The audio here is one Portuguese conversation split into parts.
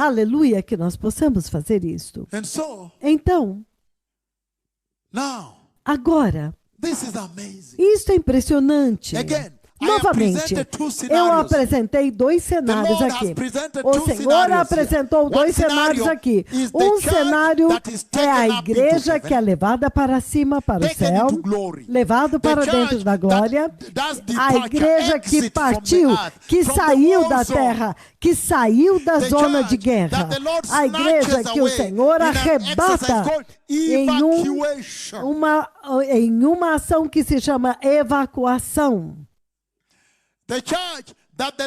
Aleluia, que nós possamos fazer isto. Então, agora, isso é impressionante. Novamente, eu apresentei 2 cenários aqui. O Senhor apresentou 2 cenários aqui. Um cenário é a igreja que é levada para cima, para o céu, levado para dentro da glória. A igreja que partiu, que saiu da terra, que saiu da zona de guerra. A igreja que o Senhor arrebata em uma ação que se chama evacuação.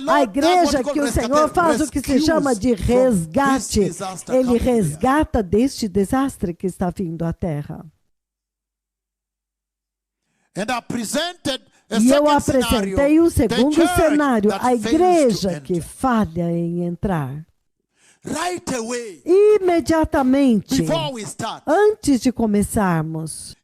A igreja que o Senhor faz o que se chama de resgate. Ele resgata deste desastre que está vindo à terra. E eu apresentei o segundo cenário, a igreja que falha em entrar. Imediatamente, antes de começarmos,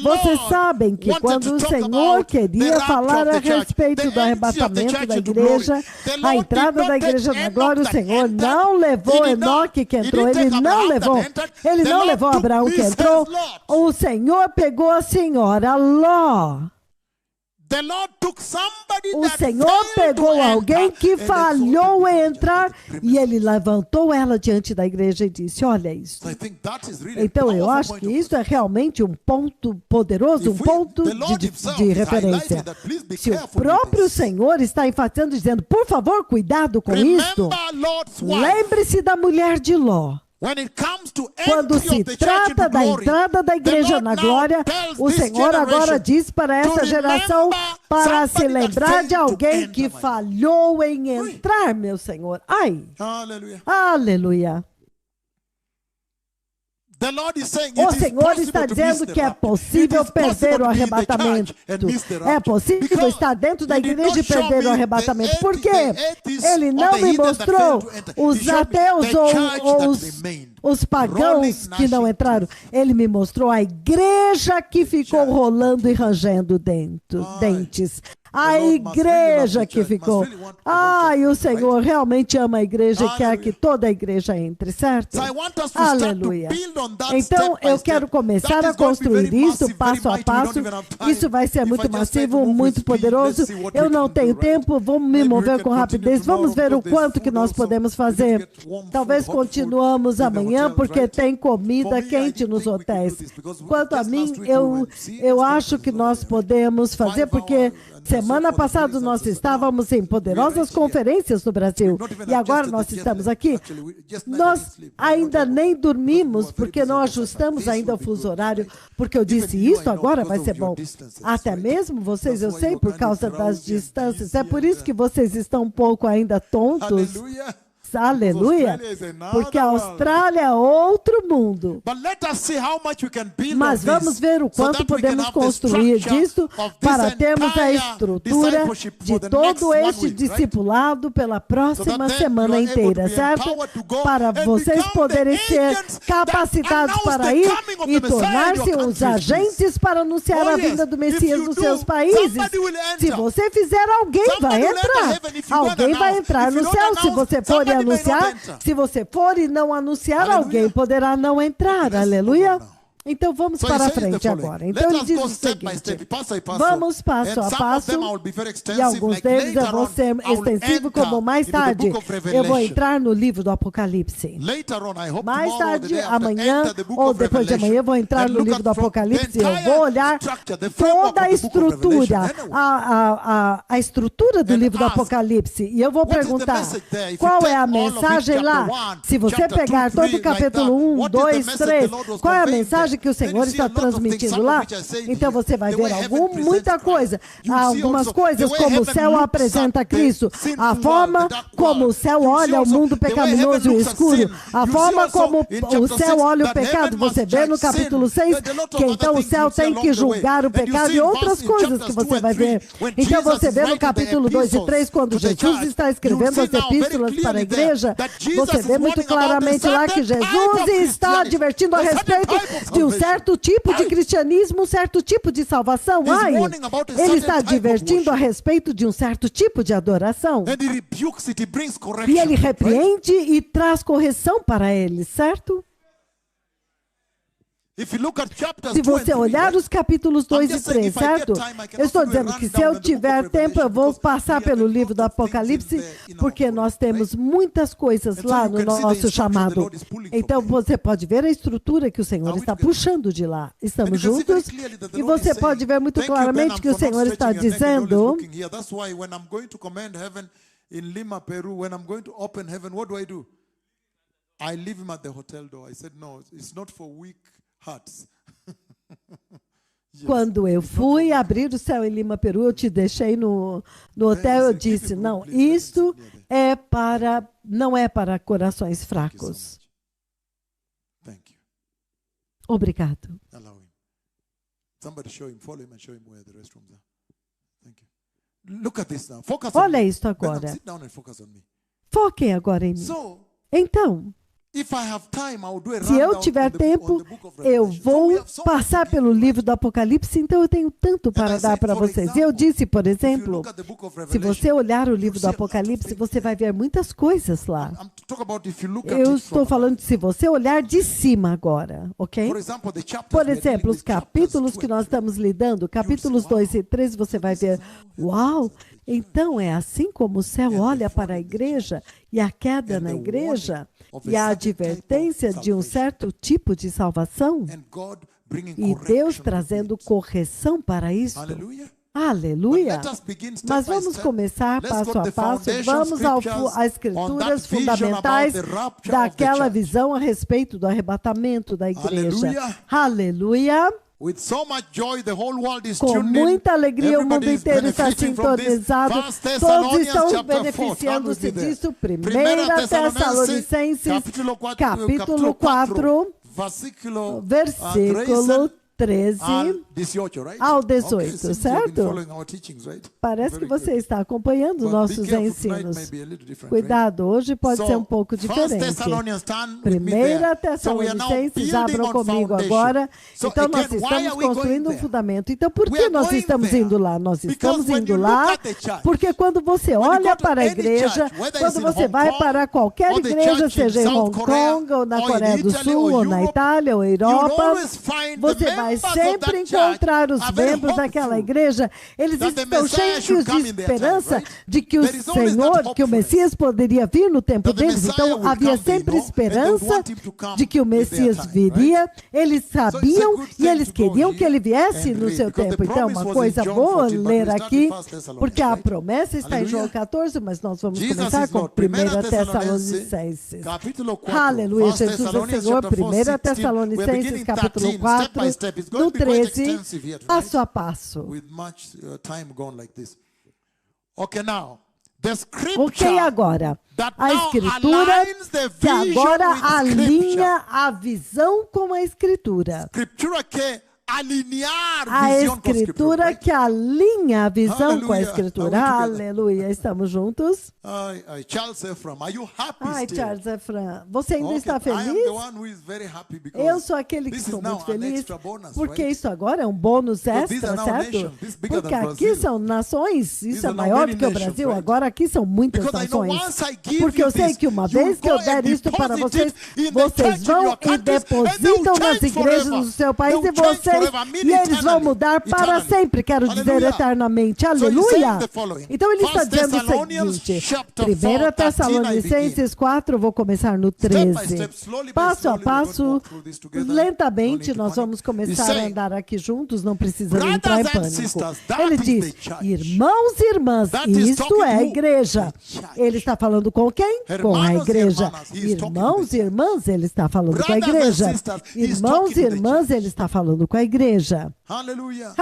vocês sabem que quando o Senhor queria falar a respeito do arrebatamento da igreja, a entrada da igreja na glória, o Senhor não levou Enoque que entrou, ele não levou Abraão que entrou, o Senhor pegou a senhora Ló. O Senhor pegou alguém que falhou em entrar e ele levantou ela diante da igreja e disse, olha isso. Então eu acho que isso é realmente um ponto poderoso, um ponto de referência. Se o próprio Senhor está enfatizando, dizendo, por favor, cuidado com isso, lembre-se da mulher de Ló. Quando se trata da entrada da igreja na glória, o Senhor agora diz para essa geração para se lembrar de alguém que falhou em entrar, meu Senhor. Ai! Aleluia! O Senhor está dizendo que é possível perder o arrebatamento. É possível estar dentro da igreja e perder o arrebatamento. Por quê? Ele não me mostrou os ateus ou os pagãos que não entraram. Ele me mostrou a igreja que ficou rolando e rangendo dentes. A igreja que ficou. Ai, o Senhor realmente ama a igreja e quer que toda a igreja entre, certo? Aleluia. Então, eu quero começar a construir isso passo a passo. Isso vai ser muito massivo, muito poderoso. Eu não tenho tempo, vou me mover com rapidez. Vamos ver o quanto que nós podemos fazer. Talvez continuamos amanhã, porque tem comida quente nos hotéis. Quanto a mim, eu acho que nós podemos fazer, porque semana passada nós estávamos em poderosas conferências no Brasil e agora nós estamos aqui. Nós ainda nem dormimos porque não ajustamos ainda o fuso horário, porque eu disse isso agora vai ser bom. Até mesmo vocês, eu sei, por causa das distâncias, é por isso que vocês estão um pouco ainda tontos. Aleluia, porque a Austrália é outro mundo. Mas vamos ver o quanto podemos construir disso para termos a estrutura de todo este discipulado pela próxima semana inteira, certo? Para vocês poderem ser capacitados para ir e tornar-se os agentes para anunciar a vinda do Messias nos seus países. Se você fizer, alguém vai entrar. Alguém vai entrar no céu. Se você for e anunciar, se você for e não anunciar, alguém poderá não entrar. Aleluia. Então vamos para frente agora. Então ele diz o seguinte, vamos passo a passo, e alguns deles eu vou ser extensivo, como mais tarde eu vou entrar no livro do Apocalipse. Mais tarde, amanhã ou depois de amanhã eu vou entrar no livro do Apocalipse e eu vou olhar toda a estrutura, a estrutura do livro do Apocalipse, e eu vou perguntar, qual é a mensagem lá? Se você pegar todo o capítulo 1, 2, 3, qual é a mensagem que o Senhor está transmitindo lá? Então você vai ver muita coisa. Algumas coisas como o céu apresenta Cristo, a forma como o céu olha o mundo pecaminoso e escuro, a forma como o céu olha o pecado. Você vê no capítulo 6 que então o céu tem que julgar o pecado e outras coisas que você vai ver. Então você vê no capítulo 2 e 3, quando Jesus está escrevendo as epístolas para a igreja, você vê muito claramente lá que Jesus está advertindo a respeito de de um certo tipo de cristianismo, um certo tipo de salvação. Ai, ele está advertindo a respeito de um certo tipo de adoração. E ele repreende e traz correção para eles, certo? Se você olhar os capítulos 2 e 3, certo? Eu estou dizendo que se eu tiver tempo, eu vou passar pelo livro do Apocalipse, porque nós temos muitas coisas lá no nosso chamado. Então, você pode ver a estrutura que o Senhor está puxando de lá. Estamos juntos? E você pode ver muito claramente que o Senhor está dizendo... In Lima, Peru, when I'm going to open heaven, what do? I leave him at the hotel door. I said, no, it's not for weak hearts. Quando eu fui abrir o céu em Lima, Peru, eu te deixei no hotel, eu disse, não, isto não é para corações fracos. Obrigado. Olha isto agora. Foquem agora em mim. Então, se eu tiver tempo, eu vou passar pelo livro do Apocalipse, então eu tenho tanto para dar para vocês. Eu disse, por exemplo, se você olhar o livro do Apocalipse, você vai ver muitas coisas lá. Eu estou falando de se você olhar de cima agora, ok? Por exemplo, os capítulos que nós estamos lidando, capítulos 2 e 3, você vai ver, uau! Então é assim como o céu olha para a igreja e a queda na igreja e a advertência de um certo tipo de salvação e Deus trazendo correção para isso. Aleluia! Mas vamos começar passo a passo, vamos às escrituras fundamentais daquela visão a respeito do arrebatamento da igreja. Aleluia! Com muita alegria, o mundo inteiro está sintonizado. Todos estão beneficiando-se disso. 1 Tessalonicenses, capítulo 4, versículo 13 ao 18, certo? Parece que você está acompanhando nossos ensinos. Cuidado, hoje pode ser um pouco diferente. 1 Tessalonicenses, abram comigo agora. Então, nós estamos construindo um fundamento. Então, por que nós estamos indo lá? Nós estamos indo lá porque quando você olha para a igreja, quando você vai para qualquer igreja, seja em Hong Kong, ou na Coreia do Sul, ou na Itália, ou Europa, você vai sempre encontrar os membros daquela igreja, eles estão cheios de esperança de que o Senhor, que o Messias poderia vir no tempo deles. Então, havia sempre esperança de que o Messias viria. Eles sabiam e eles queriam que ele viesse no seu tempo. Então, uma coisa boa ler aqui, porque a promessa está em João 14, mas nós vamos começar com 1 Tessalonicenses. Aleluia, Jesus é Senhor. 1 Tessalonicenses, capítulo 4, do 13, passo a passo. Ok, agora, a escritura que agora alinha a visão com a escritura. A escritura que alinha a visão com a escritura. Aleluia, estamos juntos? Ai, Charles Efran, você ainda está feliz? Eu sou aquele que estou muito feliz, porque isso agora é um bônus extra, certo? Porque aqui são nações, isso é maior do que o Brasil, agora aqui são muitas nações. Porque eu sei que uma vez que eu der isto para vocês, vocês vão e depositam nas igrejas do seu país e eles vão mudar para sempre, quero dizer eternamente. Aleluia! Então ele está dizendo o seguinte, 1 Tessalonicenses 4, vou começar no 13. Passo a passo, lentamente, nós vamos começar a andar aqui juntos, não precisamos entrar em pânico. Ele diz, irmãos e irmãs, isto é a igreja. Ele está falando com quem? Com a igreja. Irmãos e irmãs, ele está falando com a igreja. Irmãos e irmãs, ele está falando com a igreja. Aleluia.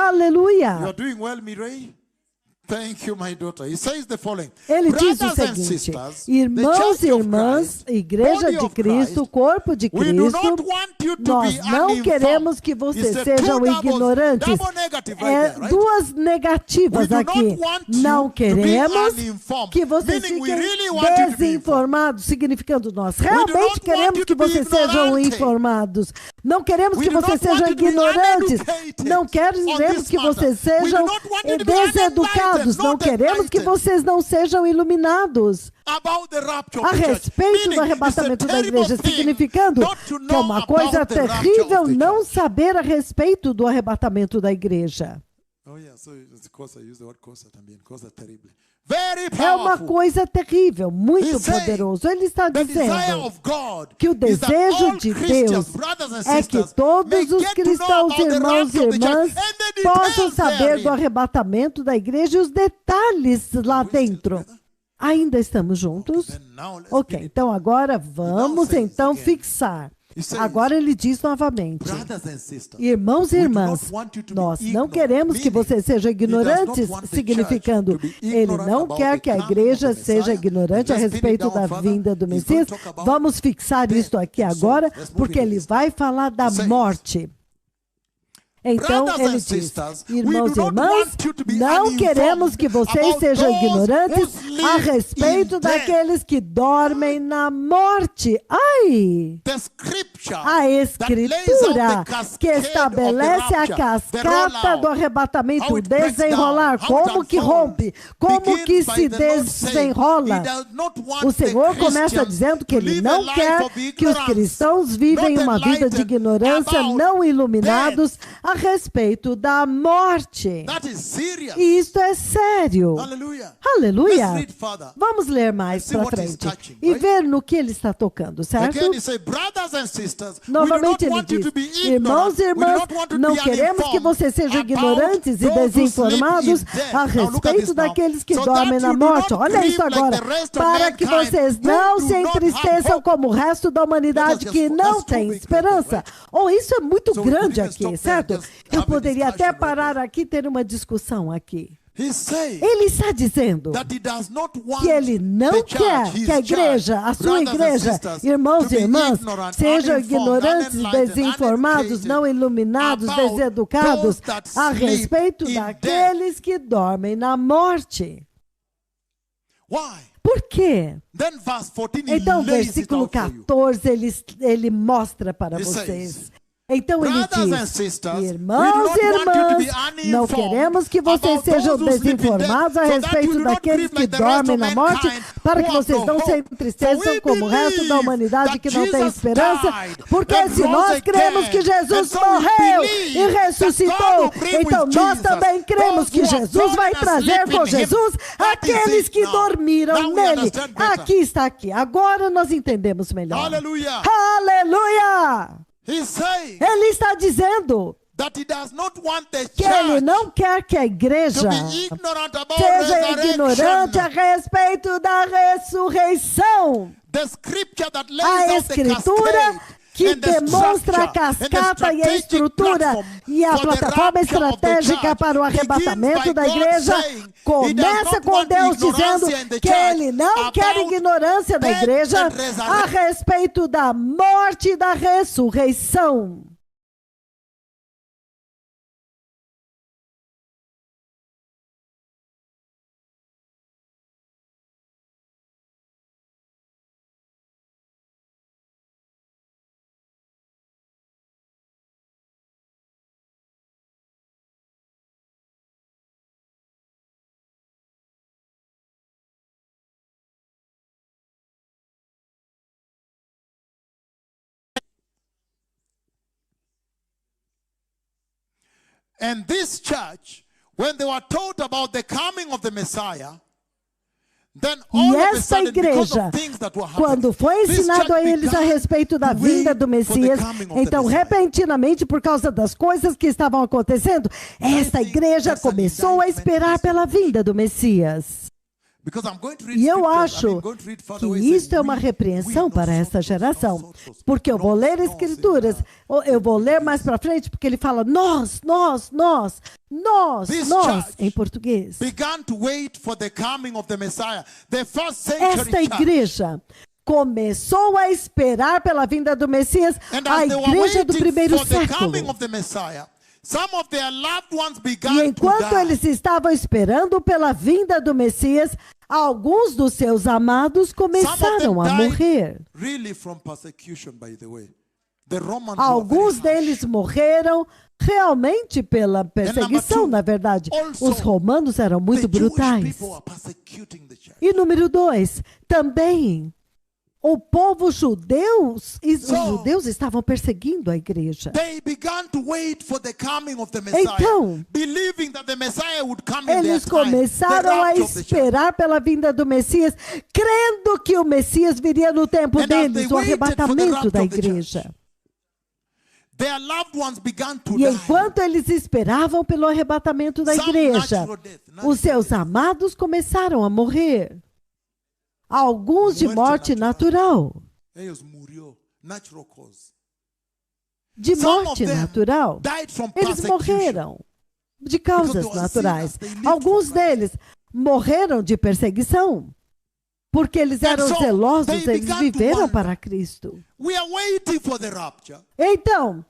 Thank you, my daughter. He says the following. Ele diz o Brothers and seguinte: sisters, irmãos the e church of irmãs, Christ, igreja body de of Cristo, Christ, corpo de we do Cristo, not want you to nós be não uninformed. queremos que It's vocês the sejam two doubles, ignorantes. double negative right there, right? Duas negativas We do not aqui. want you Não to be queremos uninformed, que vocês meaning we fiquem really want you to be informed. desinformados, significando nós do realmente not queremos want you que to be vocês sejam ignorante. informados. Não queremos We que do vocês not want sejam you to be ignorantes. uneducated Não on queremos this que matter. vocês We do sejam not want you to be deseducados. unenlightened, Não not queremos que enlightened. vocês não sejam iluminados About the rapture a of the church. respeito Meaning, do it's a arrebatamento da terrible igreja, thing significando not to que é know uma coisa about the rapture terrível of the não church. saber a respeito do arrebatamento da igreja. Oh yeah, so of course I use the word cosa também. Cosa terrible. Very É uma powerful. coisa terrível, muito He's saying poderoso. Ele está The desire dizendo of God que o is that desejo all de Christians, Deus brothers and é que sisters, todos may os get to know cristãos, about the irmãos e rapture of the church irmãs, and the possam details saber do therein. arrebatamento da igreja e os detalhes lá we still dentro. together? Ainda estamos juntos? Then now let's Ok, begin. então agora vamos says então again. fixar. He says, Agora ele diz novamente: brothers and sisters, irmãos e we do irmãs, not want you to be nós não ignorant, queremos que meaning vocês sejam he does not ignorantes, want the significando church to be ele ignorant não about quer the que a coming igreja of the seja Messiah. ignorante a Let's pin it respeito down da further. vinda do He's going Messias. to talk about Vamos fixar death. isto aqui So, agora, let's move porque into ele this. vai falar da He says, morte. Então brothers ele and diz: sisters, irmãos we e do not irmãs, want you to be não uninformed queremos que vocês about sejam those ignorantes who sleep a respeito in death. daqueles que dormem na morte. Ai! The scripture A that lays escritura out the cascade que estabelece of the a rapture, the cascata rollout, do arrebatamento, how it breaks desenrolar, down, how it como que rompe, como begins que by se the Lord saying, desenrola. He does not want O Senhor the começa Christians dizendo que to Ele live não a life quer of que os ignorance, cristãos vivem not uma vida de enlightened ignorância, about não iluminados a respeito da morte. That is serious. E isto é sério. Hallelujah. Aleluia. Let's read further. Vamos ler mais See para what he's frente touching, e right? ver no que ele está tocando, certo? Again, he says, brothers and sisters, Novamente we do ele not want you diz: to be irmãos ignorant. e We do irmãs, not want to não be queremos que vocês sejam uninformed ignorantes e about those who desinformados sleep in death. a Now look at respeito this now. daqueles que So dormem that na you do morte. not Olha grieve isso like agora. the rest of Para que mankind vocês who não do se not have entristeçam hope. como o resto da humanidade Let us que just- não that's tem too big, esperança. right? Oh, isso é muito So we grande can aqui, stop there, certo? just Eu have a poderia até discussion right parar there. aqui e ter uma discussão aqui. He's saying Ele está dizendo that he does not want que ele não the quer church, que a his igreja, a church, sua brothers and igreja, sisters, irmãos to e be irmãs, ignorant, sejam uninformed, ignorantes, unenlightened, desinformados, uneducated não iluminados, about deseducados those that a sleep respeito in daqueles que dormem na morte. Why? Por quê? Then verse 14, he Então, lays it versículo out for you. 14, ele mostra para He vocês. says, Então ele brothers and diz: sisters, irmãos we e do not want you to be irmãs, não uninformed queremos que vocês about sejam those who sleep in desinformados a death, so that respeito you do not daqueles grieve que like the rest dormem of na morte, mankind para who que have vocês no não se hope. entristeçam For we como o resto da believe humanidade that que não tem Jesus esperança, died porque and se rose nós cremos again, que Jesus and so we morreu believe e that ressuscitou, God will bring então with nós Jesus também cremos those que who have Jesus vai fallen trazer asleep com in him. Jesus That is aqueles it que now. dormiram Now we nele. understand better. Aqui está aqui. Agora nós entendemos melhor. Hallelujah. Aleluia! He's saying Ele está dizendo that he does not want the que ele church não quer que a igreja to be ignorant about seja ignorante a resurrection. respeito da ressurreição. The scripture that lays A out the escritura cascade que and the demonstra a structure and the cascata e a strategic estrutura platform e a for the plataforma rapture of the estratégica church para o begins arrebatamento by da God igreja saying he começa does not com want Deus ignorance dizendo in the que church ele não about quer ignorância da death igreja and a resurrection. respeito da morte e da ressurreição. And this church, when they were taught about the coming of the Messiah, then all E of a esta sudden, because igreja, of things that were happening, quando foi this ensinado a church eles a began respeito da to vinda wait do for the Messias, coming of the então Messiah. repentinamente, por causa das coisas que estavam acontecendo, esta igreja that's an começou a indictment esperar of pela vinda do Messias. E eu acho que isto é uma repreensão para essa geração, porque eu vou ler Escrituras, eu vou ler mais para frente, porque ele fala nós, em português. Esta igreja começou a esperar pela vinda do Messias, a igreja do primeiro século. E enquanto eles estavam esperando pela vinda do Messias, alguns dos seus amados começaram a morrer. Alguns deles morreram realmente pela perseguição, na verdade. Os romanos eram muito brutais. E número 2, também o povo judeu, os judeus estavam perseguindo a igreja. Então, eles começaram a esperar pela vinda do Messias, crendo que o Messias viria no tempo deles, o arrebatamento da igreja. E enquanto eles esperavam pelo arrebatamento da igreja, os seus amados começaram a morrer. Alguns de morte natural. De morte natural. Eles morreram de causas naturais. Alguns deles morreram de perseguição. Porque eles eram zelosos, eles viveram para Cristo. Então,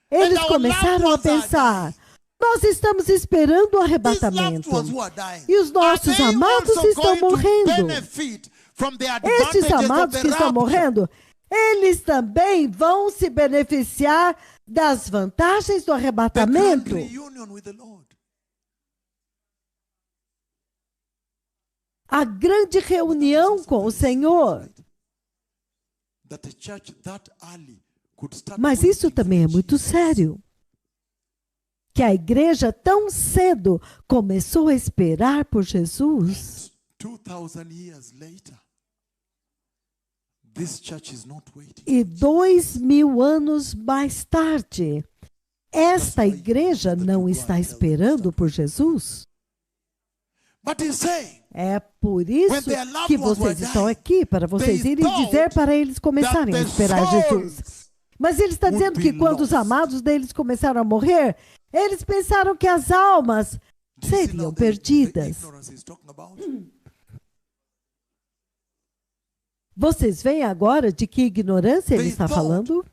eles começaram a pensar, nós estamos esperando o arrebatamento. E os nossos amados estão morrendo. Estes amados que estão morrendo, eles também vão se beneficiar das vantagens do arrebatamento. A grande reunião com o Senhor. Mas isso também é muito sério. Que a igreja tão cedo começou a esperar por Jesus. 2,000 years later, this church is not waiting. E 2.000 anos mais tarde, esta igreja não está esperando por Jesus. É por isso que vocês estão aqui, para vocês irem dizer para eles começarem a esperar Jesus. Mas ele está dizendo que quando os amados deles começaram a morrer, eles pensaram que as almas seriam perdidas. Vocês veem agora de que ignorância ele está falando?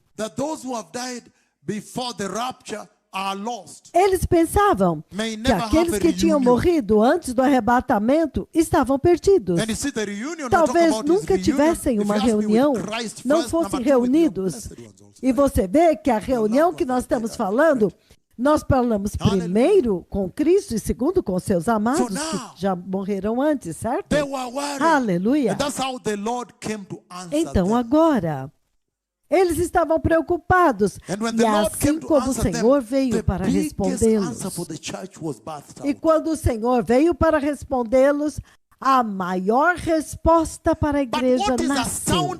Eles pensavam que aqueles que tinham morrido antes do arrebatamento estavam perdidos. Talvez nunca tivessem uma reunião, não fossem reunidos. E você vê que a reunião que nós estamos falando, nós falamos primeiro com Cristo e segundo com seus amados que já morreram antes, certo? Aleluia. Então agora, eles estavam preocupados. E assim como o Senhor veio para respondê-los. E quando o Senhor veio para respondê-los, a maior resposta para a igreja nasceu.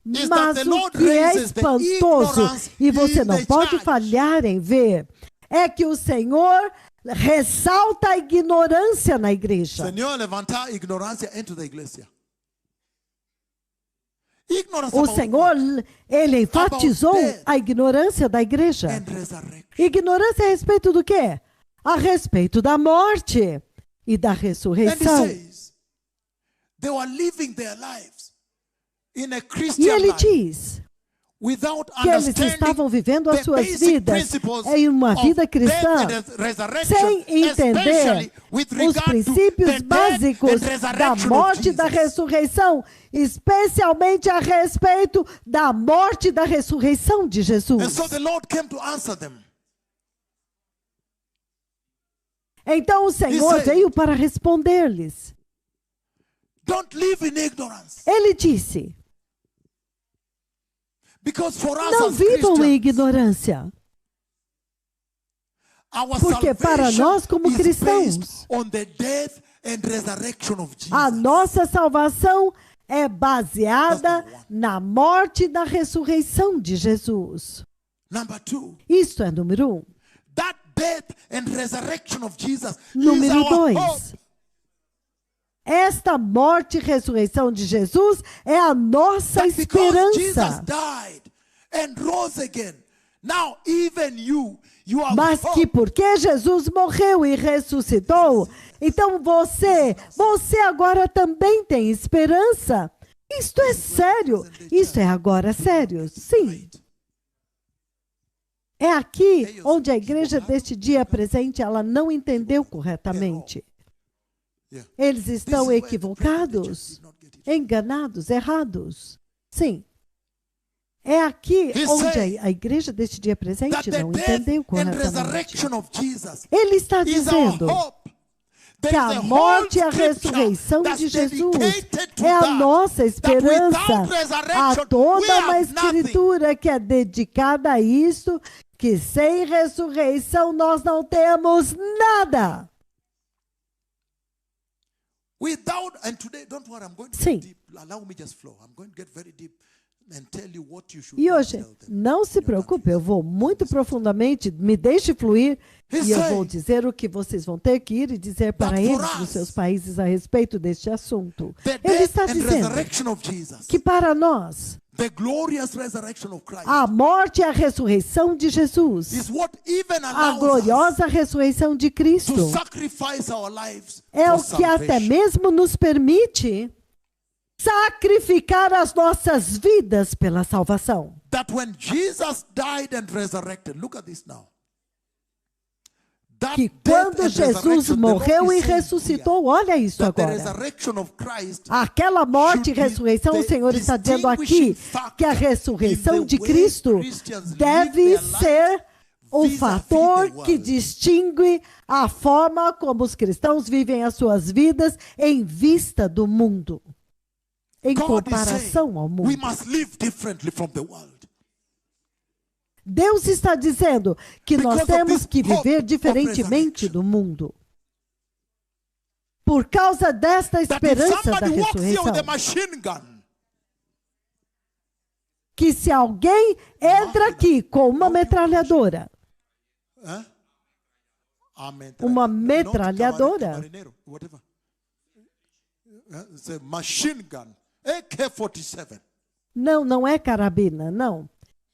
Mas o que é espantoso, e você não pode falhar em ver, é que o Senhor ressalta a ignorância na igreja. O Senhor, ele enfatizou a ignorância da igreja. Ignorância a respeito do quê? A respeito da morte e da ressurreição. E ele diz que eles estavam vivendo as suas vidas em uma vida cristã sem entender os princípios básicos da morte e da ressurreição, especialmente a respeito da morte e da ressurreição de Jesus. Então o Senhor veio para responder-lhes. Ele disse: não vivam em ignorância. Porque para nós, como cristãos, a nossa salvação é baseada na morte e na ressurreição de Jesus. Isto é número 1. death and resurrection of Jesus Número is our 2. hope. Esta morte e ressurreição de Jesus é a nossa That because Jesus esperança. died and rose again, now even you have Mas que hope. porque Jesus morreu e ressuscitou, então você agora também tem esperança. Isto é sério. Isto é agora sério. Sim. É aqui onde a igreja deste dia presente, ela não entendeu corretamente. Eles estão equivocados, enganados, errados. Sim. É aqui onde a igreja deste dia presente não entendeu corretamente. Ele está dizendo que a morte e a ressurreição de Jesus é a nossa esperança. Há toda uma escritura que é dedicada a isso, que sem ressurreição nós não temos nada. Without, and today, don't worry, I'm going to Sim. get deep. Allow me just flow. I'm going to get very deep and tell you what you should E hoje, tell them. não se preocupe, eu vou muito profundamente, me deixe fluir, e eu vou dizer o que vocês vão ter que ir e dizer para eles nos seus países a respeito deste assunto. Ele está dizendo que para nós, the glorious resurrection of Christ a morte e a ressurreição de Jesus, is what even a allows us gloriosa ressurreição de Cristo, to sacrifice our lives é for o que até salvation. mesmo nos permite sacrificar as nossas vidas pela salvação. That when Jesus died and resurrected, look at this now. That Que death quando and Jesus resurrection, the Lord morreu is e saying ressuscitou, olha isso that the agora. resurrection of Christ Aquela morte e ressurreição, o Senhor está dizendo aqui que a ressurreição de Cristo deve ser o fator que distingue a forma como os cristãos vivem as suas vidas em vista do mundo, em God is comparação ao saying we mundo. must live differently from the world. Deus está dizendo que nós Because of temos this que hope viver of diferentemente resurrection. do mundo. Por causa desta That if esperança da somebody walks here with a ressurreição. machine gun, Que se alguém entra aqui com uma metralhadora, uma metralhadora, whatever. It's a machine gun, AK-47. não é carabina, não.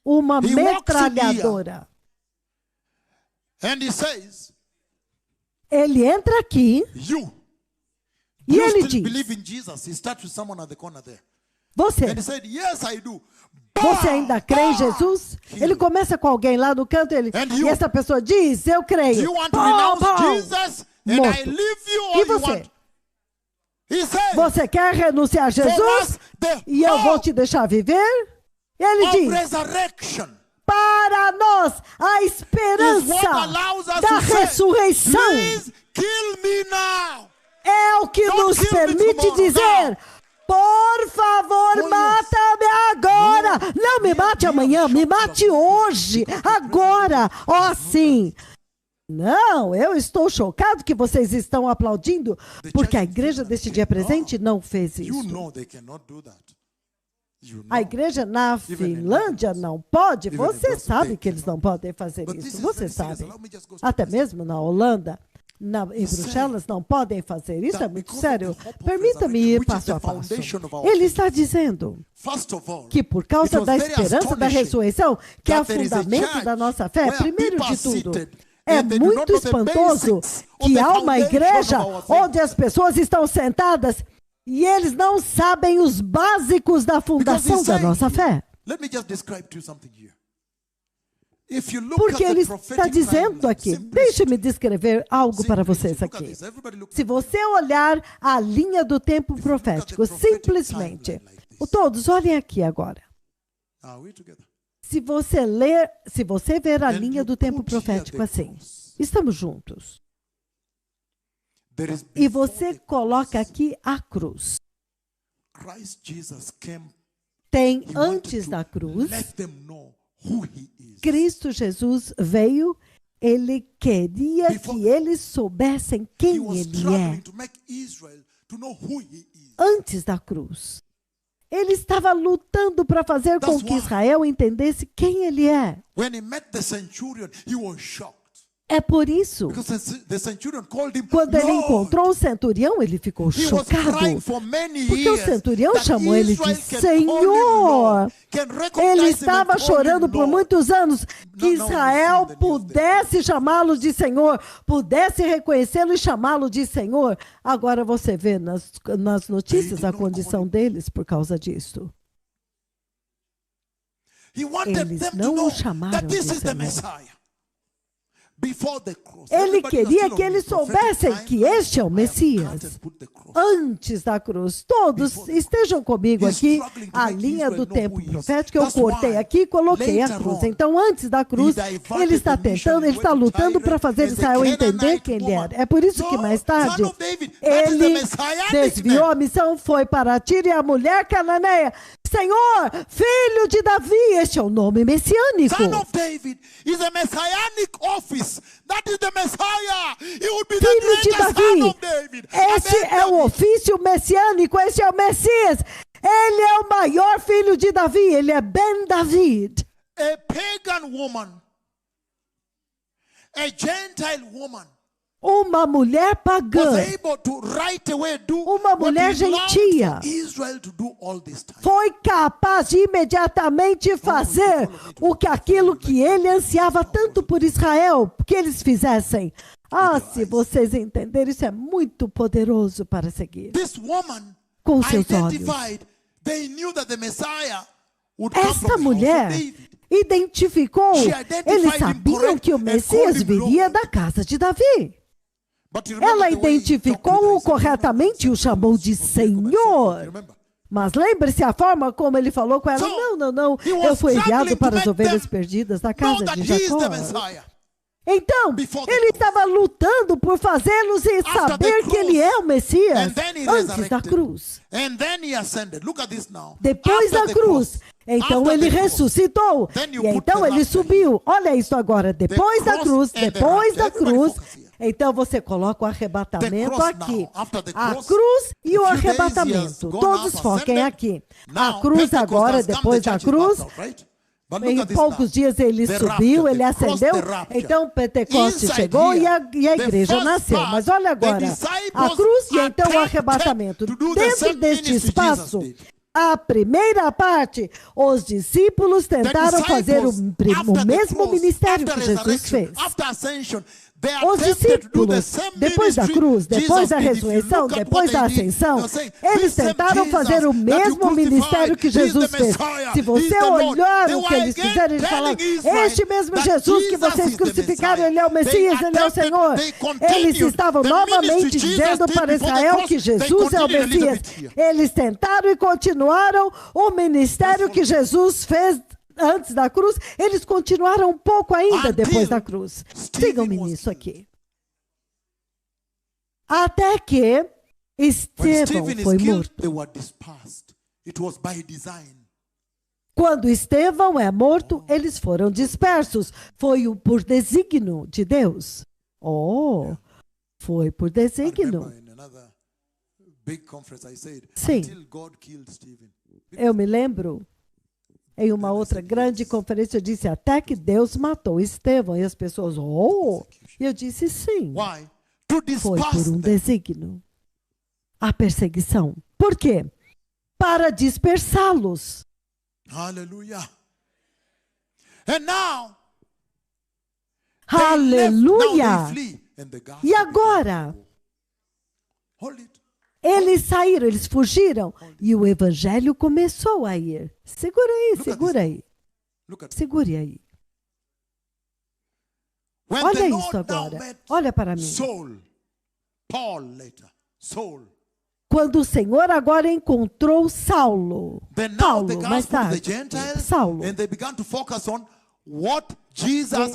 Uma He walks in metralhadora. And he says, Ele entra aqui you e ele still diz, believe in Jesus? He starts with someone at the corner there. você And he said, yes, I do. Você ainda crê em Jesus? Ele começa com alguém lá no canto e essa pessoa diz, eu Do creio. you want to Pau, renounce pau. Jesus and I Morto. leave you, E or you você? want? He said, Você quer renunciar a for Jesus? us, the E eu vou hope te deixar viver? E ele of diz, resurrection para nós, a is what esperança allows us da to say, ressurreição please kill me now. é o que Don't nos kill me permite tomorrow, dizer, por favor, yes. mata-me agora. Não me mate amanhã, me mate hoje, agora. Ó, sim. Não, eu estou chocado que vocês estão aplaudindo, porque a igreja deste dia presente não fez You isso. know they cannot do that. You know. A igreja na Finlândia não pode, você sabe que eles não podem fazer But this isso, is você very serious. sabe. Allow me just go Até step by step. mesmo na Holanda, em Bruxelas, não podem fazer. Isso é muito sério. Permita-me ir passo a passo. Ele está dizendo First of all, que por causa it was da very esperança da astonishing ressurreição, que é o that there is a fundamento church da nossa fé, where primeiro people de are tudo, seated é and they do not muito know the espantoso basics of que the há uma foundation igreja of our faith. onde as pessoas estão sentadas e eles não sabem os básicos da Because fundação he's da saying nossa here, fé. let me just describe to you something here. If you look Porque at ele the está prophetic dizendo timeline, aqui, simplicity, deixe-me descrever algo para simplicity, vocês look at aqui. this. Everybody look Se at você olhar a linha do tempo profético, simplesmente, todos olhem aqui agora. this. Are we together? Se você ver a linha do tempo profético assim, estamos juntos. There is E before você the coloca aqui a cruz. Christ Jesus came, Tem he wanted antes to da cruz, let them know who he is. Cristo Jesus veio, ele queria que eles soubessem He quem was ele struggling é. to make Israel to know who he is. Antes da cruz. Ele estava lutando para fazer com That's que why- Israel entendesse quem ele é. When he met the centurion, he was shocked. É por isso, Because the centurion called him quando ele Lord. encontrou o centurião, ele ficou He was chocado. crying for many Porque o years centurião that chamou ele de Israel can call him Senhor. Lord, can recognize Ele him and estava call him chorando por Lord. muitos anos que Não, Israel não, não, pudesse chamá-lo de Senhor, pudesse reconhecê-lo e chamá-lo de Senhor. Agora você vê nas notícias a condição deles por causa disso. He wanted Eles them to não know o chamaram that this de is the Senhor. Messiah. Before the cross. Ele Everybody was queria still que on eles the prophetic soubessem timeline. que este é o I have Messias. cut and put the cross. Antes da cruz, todos estejam comigo aqui, a linha do tempo profético, eu cortei aqui e coloquei a cruz. Então, antes da cruz, ele está tentando, ele está lutando para fazer Israel entender quem ele era. É por isso que mais tarde, ele desviou a missão, foi para Tiro e a mulher cananeia. Senhor, filho de Davi, este é o nome messiânico. Son of David is a messianic office. That is the Messiah. He would be the Filho de greatest son Davi, of David. este é o ofício messiânico, este é o Messias. Ele é o maior filho de Davi, ele é Ben David. A pagan woman, a Gentile woman, Uma mulher was pagã, able to right away do uma what mulher he longed gentia, for Israel to do all this time. foi capaz de imediatamente fazer aquilo que ele ansiava tanto por Israel, que eles fizessem. Ah, se vocês entenderem, isso é muito poderoso para seguir. This woman Com seus olhos. identified, they knew that the Messiah would come Esta from the house mulher of David. identificou, She identified eles him sabiam correct que o and Messias called him viria Lord. da casa de Davi. But you remember Ela the way he talked with identificou-o her, he said, corretamente e o chamou de "You Senhor. remember? Mas lembre-se a forma como ele falou com ela. So, Não, he was eu fui enviado struggling para to as make ovelhas them perdidas da Know casa that de he is Jacó. the Messiah. Então, Before the ele cross. estava lutando por fazê-los saber the que ele é o Messias And then he antes da resurrected. cruz. And then he ascended. Look at this now. Depois After da the cruz. cross. Então After ele the cross. ressuscitou. Then you E put então the ele rapture. subiu. Olha isso agora. Depois da cross cruz, and the depois rapture. da Everybody cruz. focus here. Então você coloca o The arrebatamento cross aqui. now. After the A cross, cruz e o a few days he has arrebatamento. gone Todos up, foquem ascended. aqui. Now, A cruz Pentecost agora, has come, depois the da church is cruz. back out, right? But look Em at this poucos now. dias ele The subiu, rapture, ele the cross, ascendeu. the rapture. Então Pentecoste Inside chegou here, e a igreja the first nasceu. part, Mas olha the agora, disciples a cruz e are então o tempted arrebatamento. to do the Dentro same deste ministry espaço, Jesus did. a primeira parte, os discípulos tentaram fazer o mesmo ministério que Jesus fez. Os discípulos, depois da cruz, depois da ressurreição, depois da ascensão, eles tentaram fazer o mesmo ministério que Jesus fez. Se você olhar o que eles fizeram, eles falaram, este mesmo Jesus que vocês crucificaram, ele é o Messias, ele é o Senhor. Eles estavam novamente dizendo para Israel que Jesus é o Messias. Eles tentaram e continuaram o ministério que Jesus fez antes da cruz, eles continuaram um pouco ainda depois da cruz. Sigam-me nisso aqui. Até que Estevão foi morto. Quando Estevão é morto, eles foram dispersos. Foi por desígnio de Deus. Oh, foi por desígnio. Sim. Eu me lembro, em uma outra grande conferência, eu disse até que Deus matou Estevão. E as pessoas, E eu disse sim. Foi por um desígnio. A perseguição. Por quê? Para dispersá-los. Aleluia. And now, aleluia. E agora? Eles saíram, eles fugiram. E o evangelho começou a ir. Segura aí, segura aí. Segure aí. Olha isso agora. Olha para mim. Quando o Senhor agora encontrou Saulo. Paulo, mais tarde. Saulo.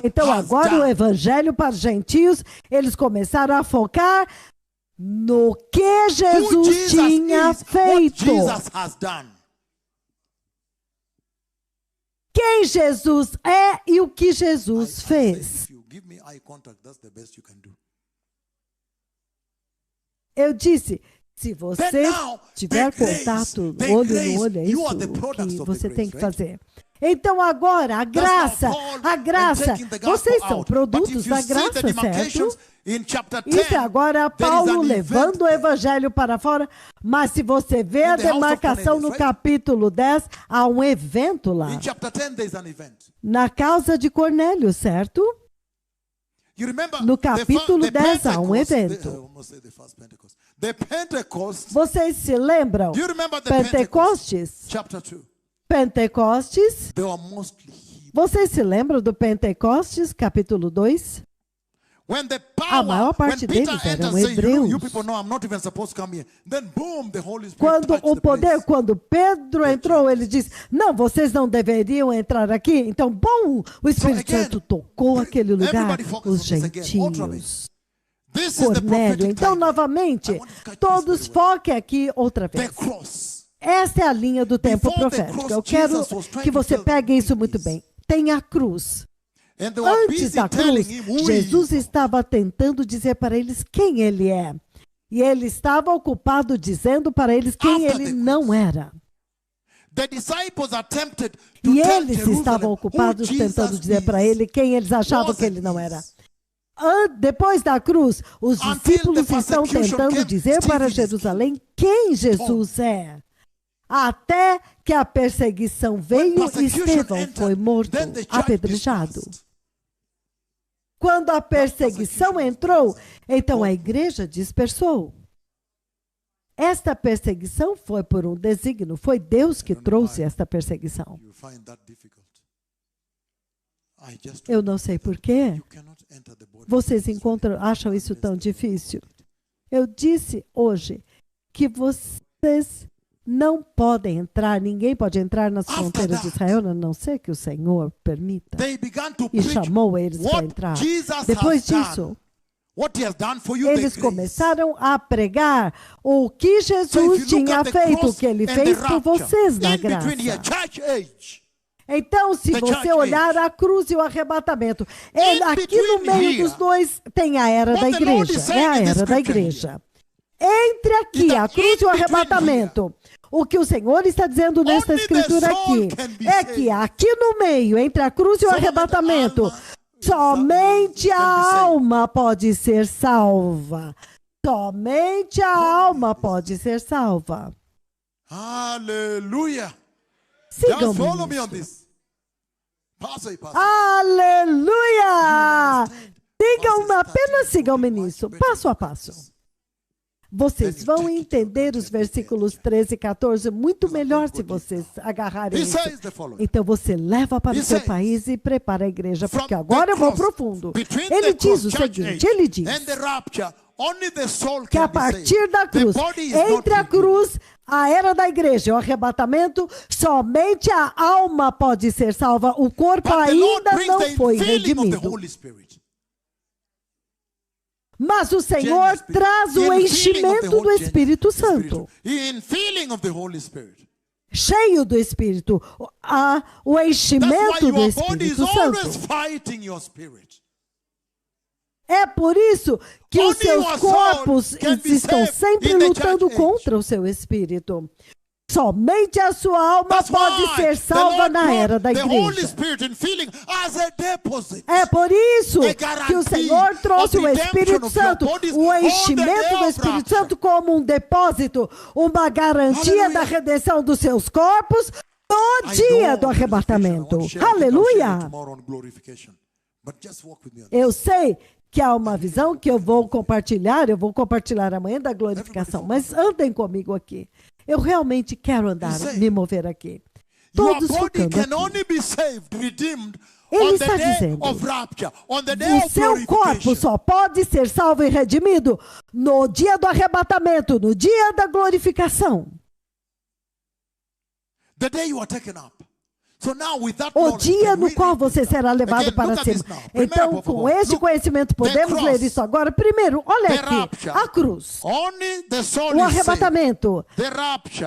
Então agora o evangelho para os gentios, eles começaram a focar no que Jesus tinha feito. Quem Jesus é e o que Jesus fez. Eu disse, se você tiver contato olho no olho, é isso que você tem que fazer. Então agora, a graça, vocês são produtos da graça, certo? Isso é agora Paulo levando o evangelho para fora, mas se você vê a demarcação no capítulo 10, há um evento lá. Na casa de Cornélio, certo? No capítulo 10 há um evento. Vocês se lembram? Pentecostes? Pentecostes. Vocês se lembram do Pentecostes, capítulo 2? A maior parte deles eram hebreus. Quando Pedro entrou, ele disse, não, vocês não deveriam entrar aqui. Então, bom, o Espírito Santo tocou aquele lugar, os gentios. Cornélio. Então, novamente, todos foquem aqui outra vez. Essa é a linha do tempo profético. Eu quero que você pegue isso muito bem. Tem a cruz. Antes da cruz, Jesus estava tentando dizer para eles quem ele é. E ele estava ocupado dizendo para eles quem ele não era. E eles estavam ocupados tentando dizer para ele quem eles achavam que ele não era. Depois da cruz, os discípulos estão tentando dizer para Jerusalém quem Jesus é. Até que a perseguição veio e Estevão foi morto, apedrejado. Quando a perseguição entrou, então a igreja dispersou. Esta perseguição foi por um desígnio, foi Deus que trouxe esta perseguição. Eu não sei por quê. Vocês acham isso tão difícil? Eu disse hoje que vocês não podem entrar, ninguém pode entrar nas fronteiras de Israel, a não ser que o Senhor permita. E chamou eles para entrar. Depois disso, eles começaram a pregar o que Jesus tinha feito, o que ele fez por vocês na graça. Então, se você olhar a cruz e o arrebatamento, aqui no meio dos dois tem a era da igreja. É a era da igreja. Entre aqui, a cruz e o arrebatamento, o que o Senhor está dizendo nesta escritura aqui, é que aqui no meio, entre a cruz e o arrebatamento, somente a alma pode ser salva. Somente a alma pode ser salva. Aleluia! Sigam-me nisso. Aleluia! Apenas sigam-me nisso, passo a passo. Vocês vão entender os versículos 13 e 14 muito melhor se vocês agarrarem isso. Então você leva para o seu país e prepara a igreja, porque agora eu vou profundo. Ele diz o seguinte, ele diz que a partir da cruz, entre a cruz, a era da igreja e o arrebatamento, somente a alma pode ser salva, o corpo ainda não foi redimido. Mas o Senhor traz o enchimento do Espírito Santo. Cheio do Espírito. O enchimento do Espírito Santo. É por isso que os seus corpos estão sempre lutando contra o seu espírito. Somente a sua alma pode ser salva na era da igreja. É por isso que o Senhor trouxe o Espírito Santo, o enchimento do Espírito Santo como um depósito, uma garantia da redenção dos seus corpos no dia do arrebatamento. Aleluia! Eu sei que há uma visão que eu vou compartilhar amanhã da glorificação, mas andem comigo aqui. Eu realmente quero me mover aqui. Todos focando aqui. Ele está dizendo, o seu corpo só pode ser salvo e redimido no dia do arrebatamento, no dia da glorificação. O dia no qual você será levado para cima. Então, com este conhecimento, podemos ler isso agora. Primeiro, olha aqui, a cruz, o arrebatamento.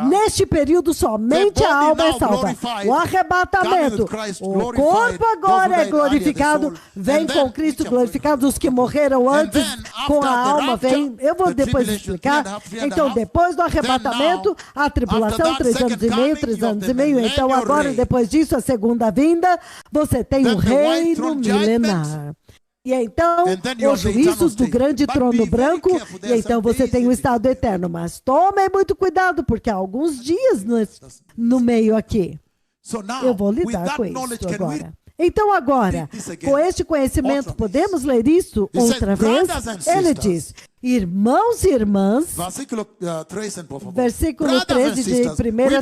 Neste período, somente a alma é salva. O arrebatamento, o corpo agora é glorificado, vem com Cristo glorificado. Os que morreram antes, com a alma, vem. Eu vou depois explicar. Então, depois do arrebatamento, a tribulação, 3 anos e meio, 3 anos e meio. Então, agora, depois disso, Cristo, a segunda vinda, você tem um reino milenar. E então, os juízos do grande trono branco, e então você tem o estado eterno. Mas tomem muito cuidado, porque há alguns dias no meio aqui. Eu vou lidar com isso agora. Então agora, com este conhecimento, podemos ler isso outra vez? Ele diz, irmãos e irmãs, versículo 13 de 1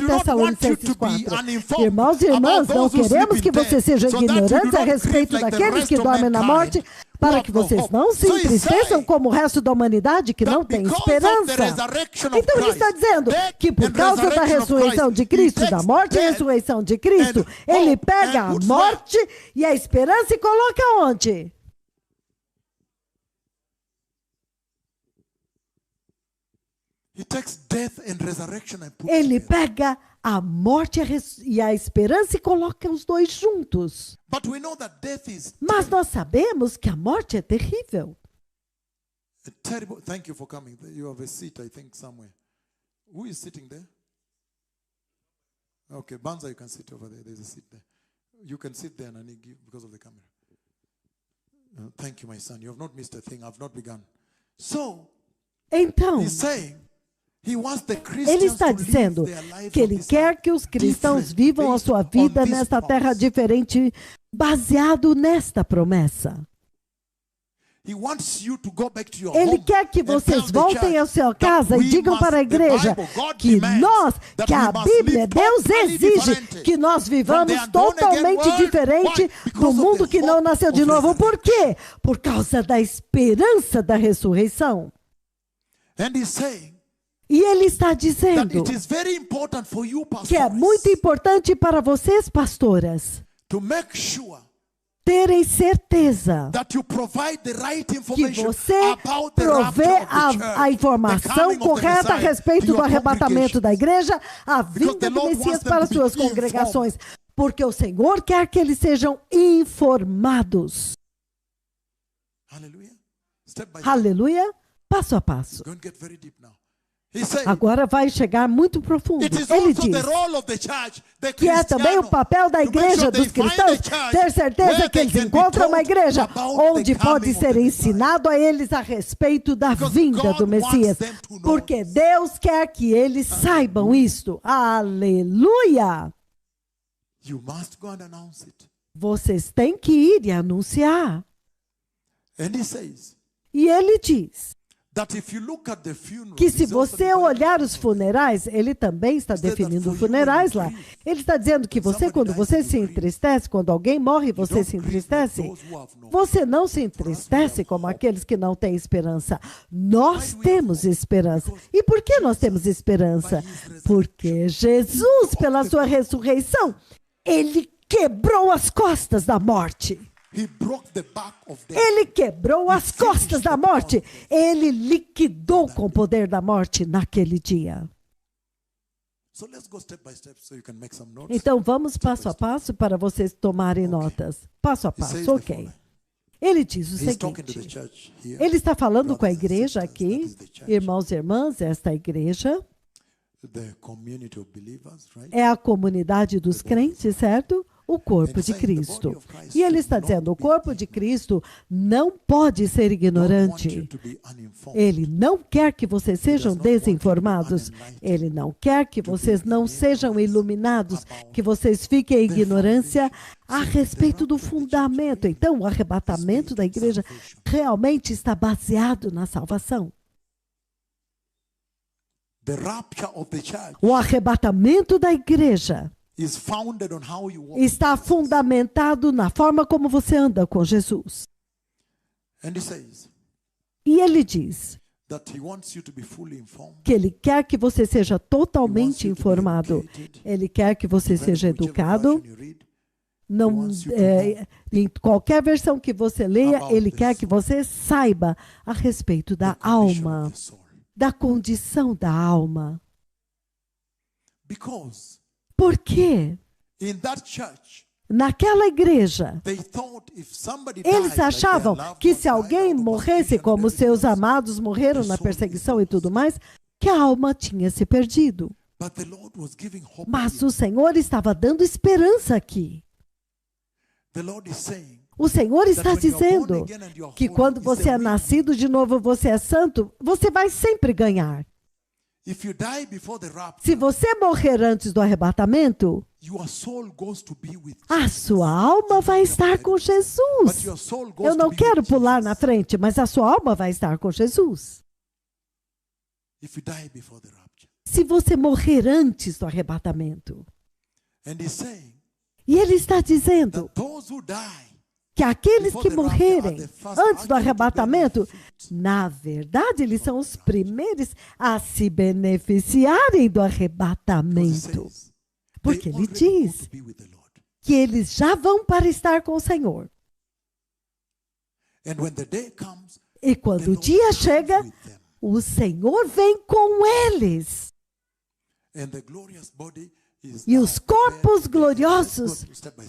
Tessalonicenses 4. Irmãos e irmãs, não queremos que vocês sejam ignorantes a respeito daqueles que dormem na morte, para que vocês não se entristeçam como o resto da humanidade que não tem esperança. Então ele está dizendo que por causa da ressurreição de Cristo, da morte e ressurreição de Cristo, ele pega a morte e a esperança e coloca onde? Ele pega a morte e a esperança e coloca os dois juntos. Mas nós sabemos que a morte é terrível. Thank you for coming. You have a seat, I think, somewhere. Who is sitting there? Okay, Banza, you can sit over there. There's a seat there. You can sit there and I give because of the camera. Thank you, my son. You have not missed a thing. I've not begun. So, então, he's saying, ele está dizendo que ele quer que os cristãos vivam a sua vida nesta terra diferente, baseado nesta promessa. Ele quer que vocês voltem à sua casa e digam para a igreja que a Bíblia, Deus exige que nós vivamos totalmente diferente do mundo que não nasceu de novo. Por quê? Por causa da esperança da ressurreição. E ele está dizendo que é muito importante para vocês, pastoras, terem certeza que você provê a informação correta a respeito do arrebatamento da igreja, a vinda do Messias para as suas congregações, porque o Senhor quer que eles sejam informados. Aleluia, passo a passo. Agora vai chegar muito profundo. Ele diz que é também o papel da igreja, dos cristãos, ter certeza que eles encontram uma igreja onde pode ser ensinado a eles a respeito da vinda do Messias. Porque Deus quer que eles saibam isto. Aleluia! Vocês têm que ir e anunciar. E ele diz que se você olhar os funerais, ele também está definindo funerais lá. Ele está dizendo que você, quando você se entristece, quando alguém morre, você se entristece. Você não se entristece como aqueles que não têm esperança. Nós temos esperança. E por que nós temos esperança? Porque Jesus, pela sua ressurreição, ele quebrou as costas da morte. Ele quebrou as costas da morte. Ele liquidou com o poder da morte naquele dia. Então vamos passo a passo para vocês tomarem notas. Passo a passo, ok. Ele diz o seguinte. Ele está falando com a igreja aqui, irmãos e irmãs, esta igreja é a comunidade dos crentes, certo? O corpo de Cristo. E ele está dizendo, o corpo de Cristo não pode ser ignorante. Ele não quer que vocês sejam desinformados. Ele não quer que vocês não sejam iluminados, que vocês fiquem em ignorância a respeito do fundamento. Então, o arrebatamento da igreja realmente está baseado na salvação. O arrebatamento da igreja está fundamentado na forma como você anda com Jesus. E ele diz que ele quer que você seja totalmente informado. Ele quer que você seja educado. Não, em qualquer versão que você leia, ele quer que você saiba a respeito da alma, da condição da alma. Por quê? Naquela igreja, eles achavam que se alguém morresse como seus amados morreram na perseguição e tudo mais, que a alma tinha se perdido. But the Lord was giving hope. Mas o Senhor estava dando esperança aqui. The Lord is saying O Senhor está that when you are born dizendo again and you are que holy, quando it's você a é win. nascido de novo, você é santo, você vai sempre ganhar. If you die before the Se rapture, você morrer antes do arrebatamento, your soul goes to be with a Jesus. sua alma vai estar com But Jesus. your soul goes Eu não to be quero with pular Jesus. na frente, mas a sua alma vai estar com Jesus. If you die before the rapture. Se você morrer antes do arrebatamento. And he's saying E ele está dizendo that those who die que aqueles que morrerem antes do arrebatamento, na verdade, eles são os primeiros a se beneficiarem do arrebatamento. Porque ele diz que eles já vão para estar com o Senhor. E quando o dia chega, o Senhor vem com eles. E os corpos gloriosos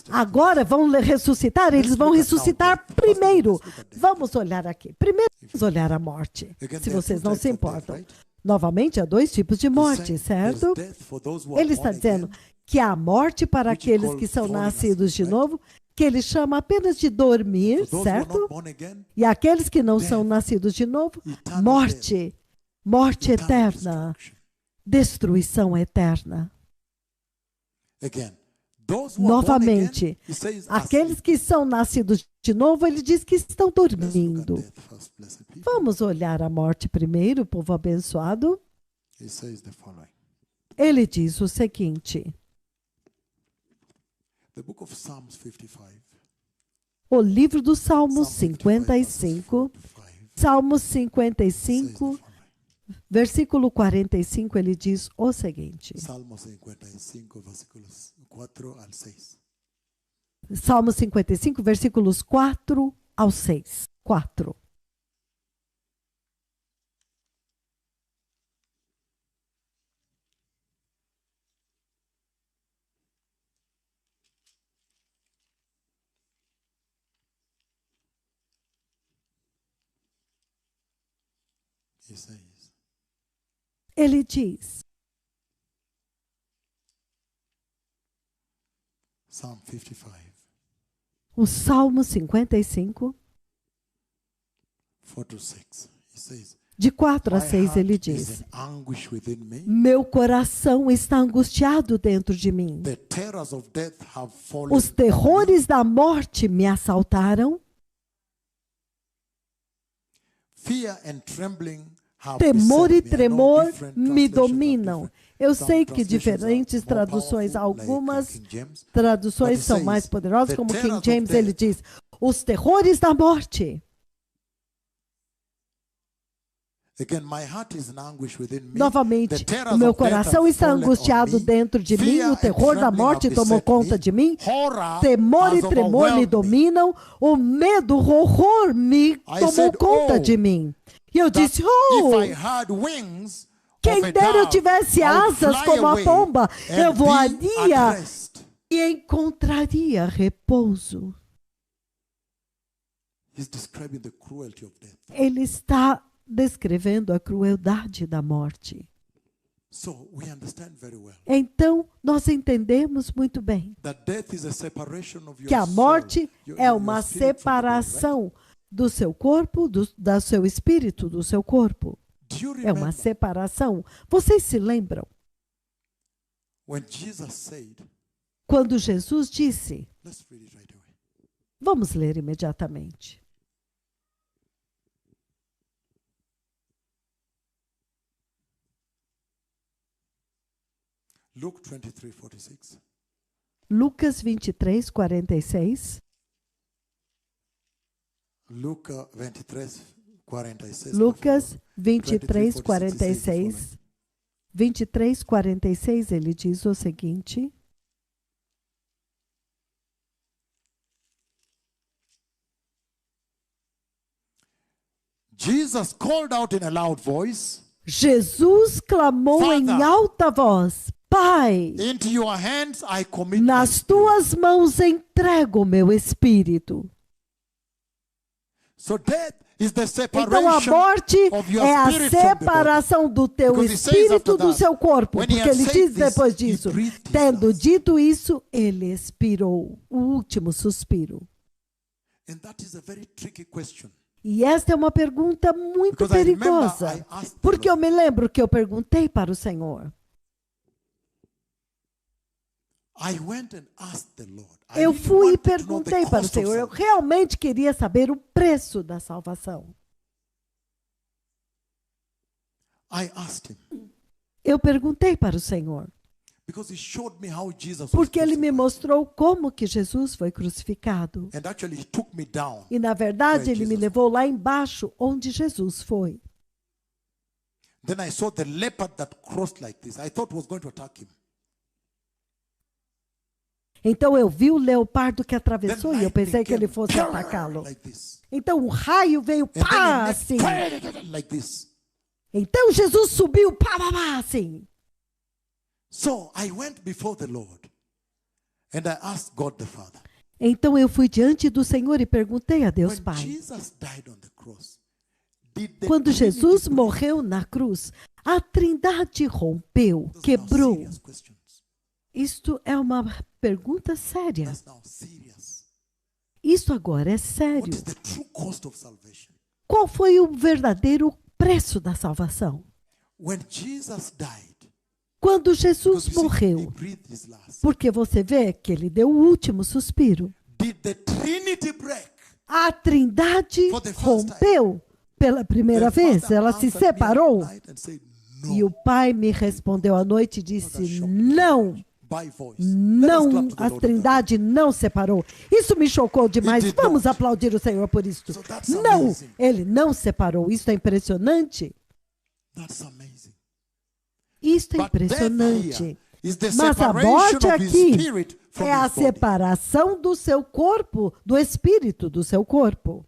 agora vão ressuscitar, eles vão ressuscitar primeiro. Vamos olhar aqui. Primeiro vamos olhar a morte, se vocês não se importam. Novamente, há dois tipos de morte, certo? Ele está dizendo que há morte para aqueles que são nascidos de novo, que ele chama apenas de dormir, certo? E aqueles que não são nascidos de novo, morte, morte eterna, destruição eterna. Novamente, aqueles que são nascidos de novo, ele diz que estão dormindo. Vamos olhar a morte primeiro, povo abençoado. Ele diz o seguinte. O livro dos Salmos 55, Salmos 55, versículo 45, ele diz o seguinte. Salmo 55, versículos 4 ao 6. Salmo 55, versículos 4 ao 6. 4. Ele diz, o Salmo 55, de 4 a 6, ele diz, meu coração está angustiado dentro de mim. Os terrores da morte me assaltaram. Temor e tremor me dominam. Eu sei que diferentes traduções, algumas traduções são mais poderosas, como King James, ele diz, os terrores da morte. Novamente, o meu coração está angustiado dentro de mim, o terror da morte tomou conta de mim, temor e tremor me dominam, o medo, o horror me tomou conta de mim. E eu disse, quem dera eu tivesse asas como a pomba, eu voaria e encontraria repouso. Ele está descrevendo a crueldade da morte. Então, nós entendemos muito bem que a morte é uma separação do seu corpo, do seu espírito, do seu corpo. É uma separação. Vocês se lembram? Quando Jesus disse, vamos ler imediatamente. Lucas 23, 46. Lucas 23, 46. Lucas 23, 46. 23, 46, ele diz o seguinte. Jesus called out in a loud voice. Jesus clamou Father, em alta voz, Pai, into your hands I commit nas tuas mãos entrego o meu espírito. So death is the Então a separation morte of your é a spirit from the body. separação do teu Because he says espírito after do that, seu corpo. when he Porque had ele said diz this, depois he disso, breathed his tendo last. dito isso, ele expirou o último suspiro. And that is a very tricky question. E esta é uma pergunta muito Because I remember perigosa. I asked the Porque eu Lord. me lembro que eu perguntei para o Senhor. I went and asked the Lord. I Eu really fui e wanted to know the perguntei para o cost of Senhor. Eu salvation. realmente queria saber o preço da salvação. I asked him Eu perguntei para o Senhor. because he showed me how Jesus was Porque ele me crucified. mostrou como que Jesus foi crucificado. And actually he took me down. E na verdade Where ele me Jesus levou lá embaixo onde Jesus foi. Then I saw the leopard that crossed like this. I thought was going to attack him. Então eu vi o leopardo que atravessou Then e eu pensei lightning que ele came fosse atacá-lo. like this. Então um raio veio And pá, then assim. like this. Então Jesus subiu pá, pá, pá, assim. So I went before the Lord and I asked God the Father. Então eu fui diante do Senhor e perguntei a Deus When Pai. Jesus died on the cross, did the Quando Trinity Jesus break? morreu na cruz, a Trindade rompeu, Those are now quebrou. serious questions. Isto é uma pergunta séria. That's now serious. Isto agora é What sério. is the true cost of salvation? Qual foi o verdadeiro preço da salvação? When Jesus died, Quando Jesus because you see, he morreu, breathed his last. porque você vê que ele deu o último suspiro. Did the Trinity break? A Trindade For the first rompeu pela primeira The vez, Father ela se answered me at separou. night and said, E o no, Pai me respondeu à noite e disse: não, by voice. Let us não, clap to the a Lord on that. Trindade não separou. Isso me chocou demais. did Vamos not. aplaudir o Senhor por isso. So that's Não, amazing. ele não separou. Isso é impressionante. That's amazing. Isto é But death impressionante. here is the Mas a separation morte of his aqui spirit from é a his body. separação do seu corpo, do espírito do seu corpo.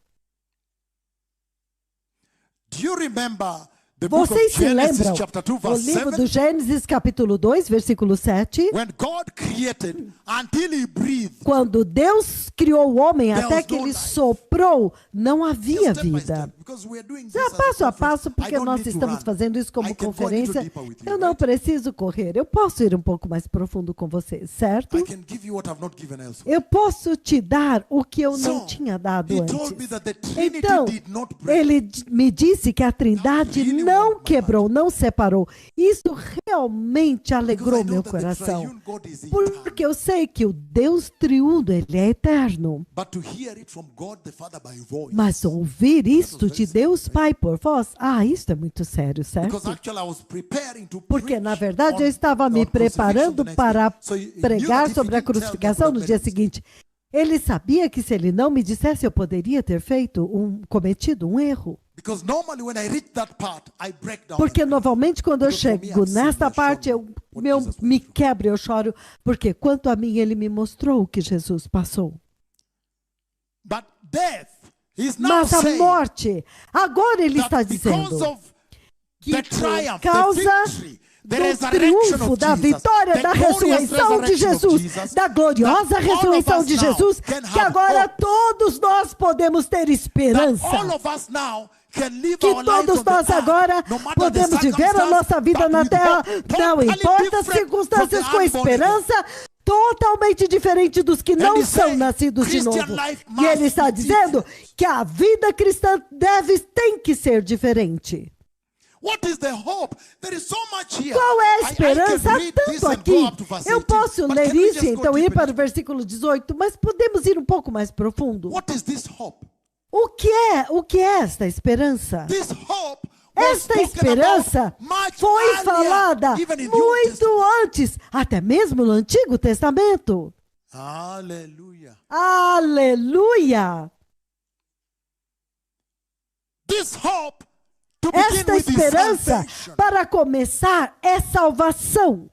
Do you remember the book Vocês of se Genesis lembram chapter 2 o verse livro 7? do Gênesis capítulo 2, versículo 7? When God created until he breathed. Quando Deus criou o homem, There até was que no ele life. soprou, não havia Step by vida. step, because we are doing this Já as a passo a conference. passo, I porque don't nós need to estamos run. fazendo isso como I can go a little conferência. deeper with you, Eu não right? preciso correr. Eu posso ir um pouco mais profundo com você, certo? I can give you what I've not given elsewhere. Eu posso te dar o que eu So, não tinha dado he told me antes. that the Trinity Então, did not break. ele me disse que a Trindade really não warmed my quebrou, não separou. Isso realmente Because alegrou I know meu that the coração. triune God is eternal. Porque eu sei que o Deus triuno, ele é eterno. But to hear it from God the Father by voice. Mas ouvir isto de Deus Pai por voz, isto é muito sério, certo? Because actually I was preparing to Porque, preach na verdade, eu on- estava me on crucifixion preparando the next para day. So he knew pregar that if sobre he a didn't tell me, I crucificação could no have dia made a seguinte. Ele sabia que se ele não me dissesse, eu poderia ter cometido um erro. Because normally when I reach that part, I break down. Porque and cry. normalmente quando eu Because for me, chego I've seen, nesta I've parte, shown what eu Jesus went me through. quebro, eu choro. Porque quanto a mim, ele me mostrou o que Jesus passou. But death is now Mas a saying morte, agora ele that está because dizendo of que the por triumph, the causa victory, the do resurrection triunfo, of da Jesus, vitória, the da glorious ressurreição de resurrection of Jesus, Jesus, da gloriosa that all ressurreição of de us now Jesus, can que have agora hope. todos nós podemos ter that esperança. all of us now can live Que our lives todos on the nós earth, agora no matter podemos the viver a nossa vida circumstance, na but terra, with hope não totally importa as different circunstâncias, from com the unborn again. esperança totalmente diferente dos que não he's são saying, nascidos de Christian novo. life E must ele está be dizendo que a vida cristã tem que ser diferente. What is the hope? There is so much here. Qual é a I can esperança? Há read this tanto and aqui. go up to verse Eu 18, posso but ler can we isso just e go então ir deeper para o into- versículo 18, mas podemos ir um pouco mais profundo. What is this hope? O que é esta esperança? This hope was Esta spoken esperança about much foi earlier, falada even in the Old muito Testament. antes, até mesmo no Antigo Testamento. Hallelujah. Aleluia! This hope to begin Esta with is esperança, salvation. para começar, é salvação.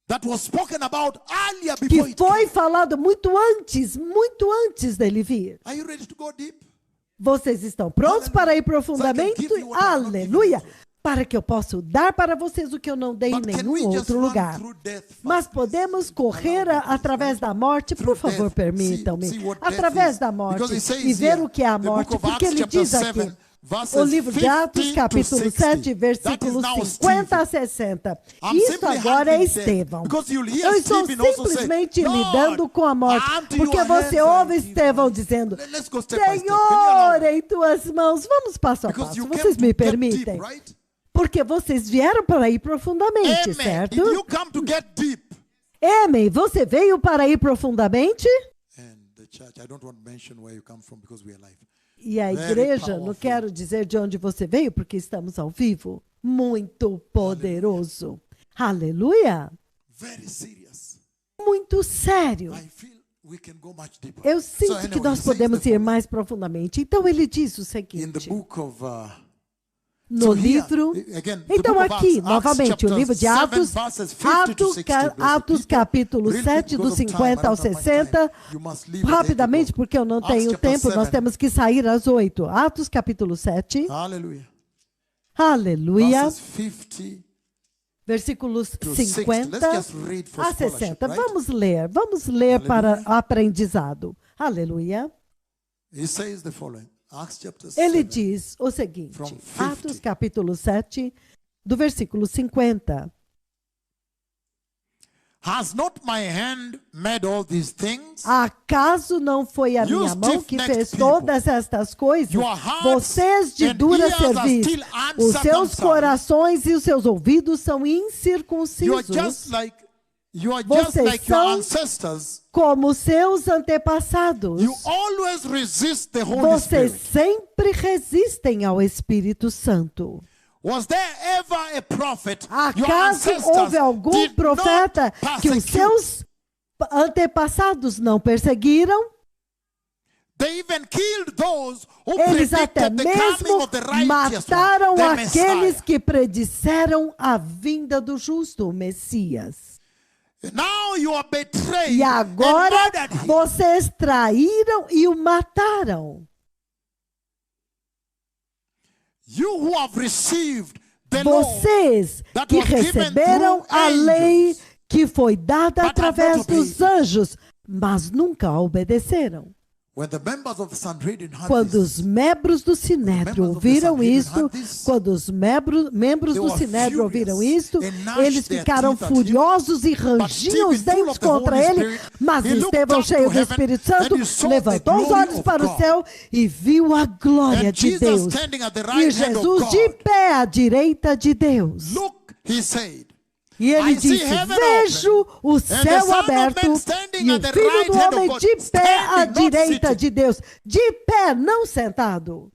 That was spoken about earlier Que before it foi came. falado muito antes dele vir. Are you ready to go deep? Vocês estão prontos para ir profundamente? So I can give you what I'm not Aleluia! giving you. para que eu possa dar para vocês o que eu não dei em nenhum outro lugar. Mas podemos correr através da morte, por favor, permitam-me, através da morte, e ver o que é a morte, porque ele diz aqui, o livro de Atos, capítulo 7, versículos 50 a 60. Isso agora é Estevão. Eu estou simplesmente lidando com a morte, porque você ouve Estevão dizendo, Senhor, em tuas mãos, vamos passo a passo, vocês me permitem? Porque vocês vieram para ir profundamente, certo? Amém. Você veio para ir profundamente? E a igreja, não quero dizer de onde você veio, porque estamos ao vivo. Muito poderoso. Aleluia. Muito sério. Eu sinto que nós podemos ir mais profundamente. Então ele diz o seguinte. No livro, então aqui, novamente, o livro de Atos, Atos capítulo 7, do 50 ao 60, rapidamente, porque eu não tenho tempo, nós temos que sair às 8. Atos capítulo 7, aleluia, versículos 50 a 60. Vamos ler para aprendizado. Aleluia. Ele diz o seguinte, Atos capítulo 7, do versículo 50. Has not my hand made all these things? Acaso não foi a minha mão que fez todas estas coisas? Vocês de dura serviço, os seus corações e os seus ouvidos são incircuncisos. Vocês são como seus antepassados. Vocês sempre resistem ao Espírito Santo. Acaso houve algum profeta que os seus antepassados não perseguiram? Eles até mesmo mataram aqueles que predisseram a vinda do justo, o Messias. E agora vocês traíram e o mataram. Vocês que receberam a lei que foi dada através dos anjos, mas nunca a obedeceram. Quando os membros do Sinédrio ouviram isto, eles ficaram furiosos e rangiam os dentes contra ele, mas Estevão, cheio do Espírito Santo, levantou os olhos para o céu e viu a glória de Deus. E Jesus de pé à direita de Deus. E ele disse, vejo o céu aberto e o Filho do Homem de pé à direita de Deus. De pé, não sentado.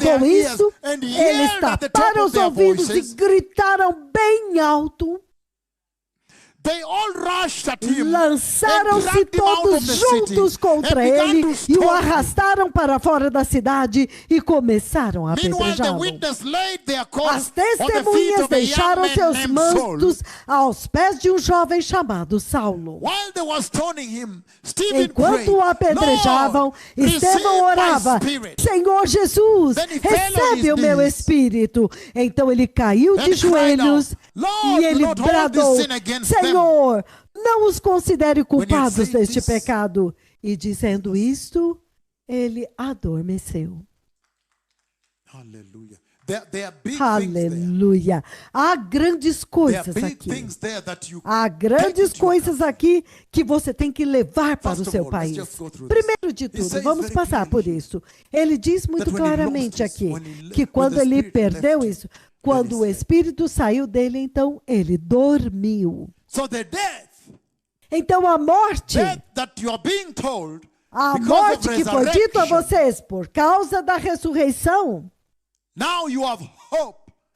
Com isso, eles taparam os ouvidos e gritaram bem alto. Lançaram-se todos juntos contra ele e o arrastaram para fora da cidade e começaram a apedrejá-lo. As testemunhas deixaram seus mantos aos pés de um jovem chamado Saulo. Enquanto o apedrejavam, Estevão orava, Senhor Jesus, recebe o meu espírito. Então ele caiu de joelhos e ele bradou, Senhor, não os considere culpados deste pecado. E dizendo isto, ele adormeceu. Aleluia. Aleluia. Há grandes coisas aqui. Há grandes coisas aqui que você tem que levar para o seu país. Primeiro de tudo, vamos passar por isso. Ele diz muito claramente aqui que quando ele perdeu isso, quando o Espírito saiu dele, então ele dormiu. Então a morte que foi dito a vocês por causa da ressurreição,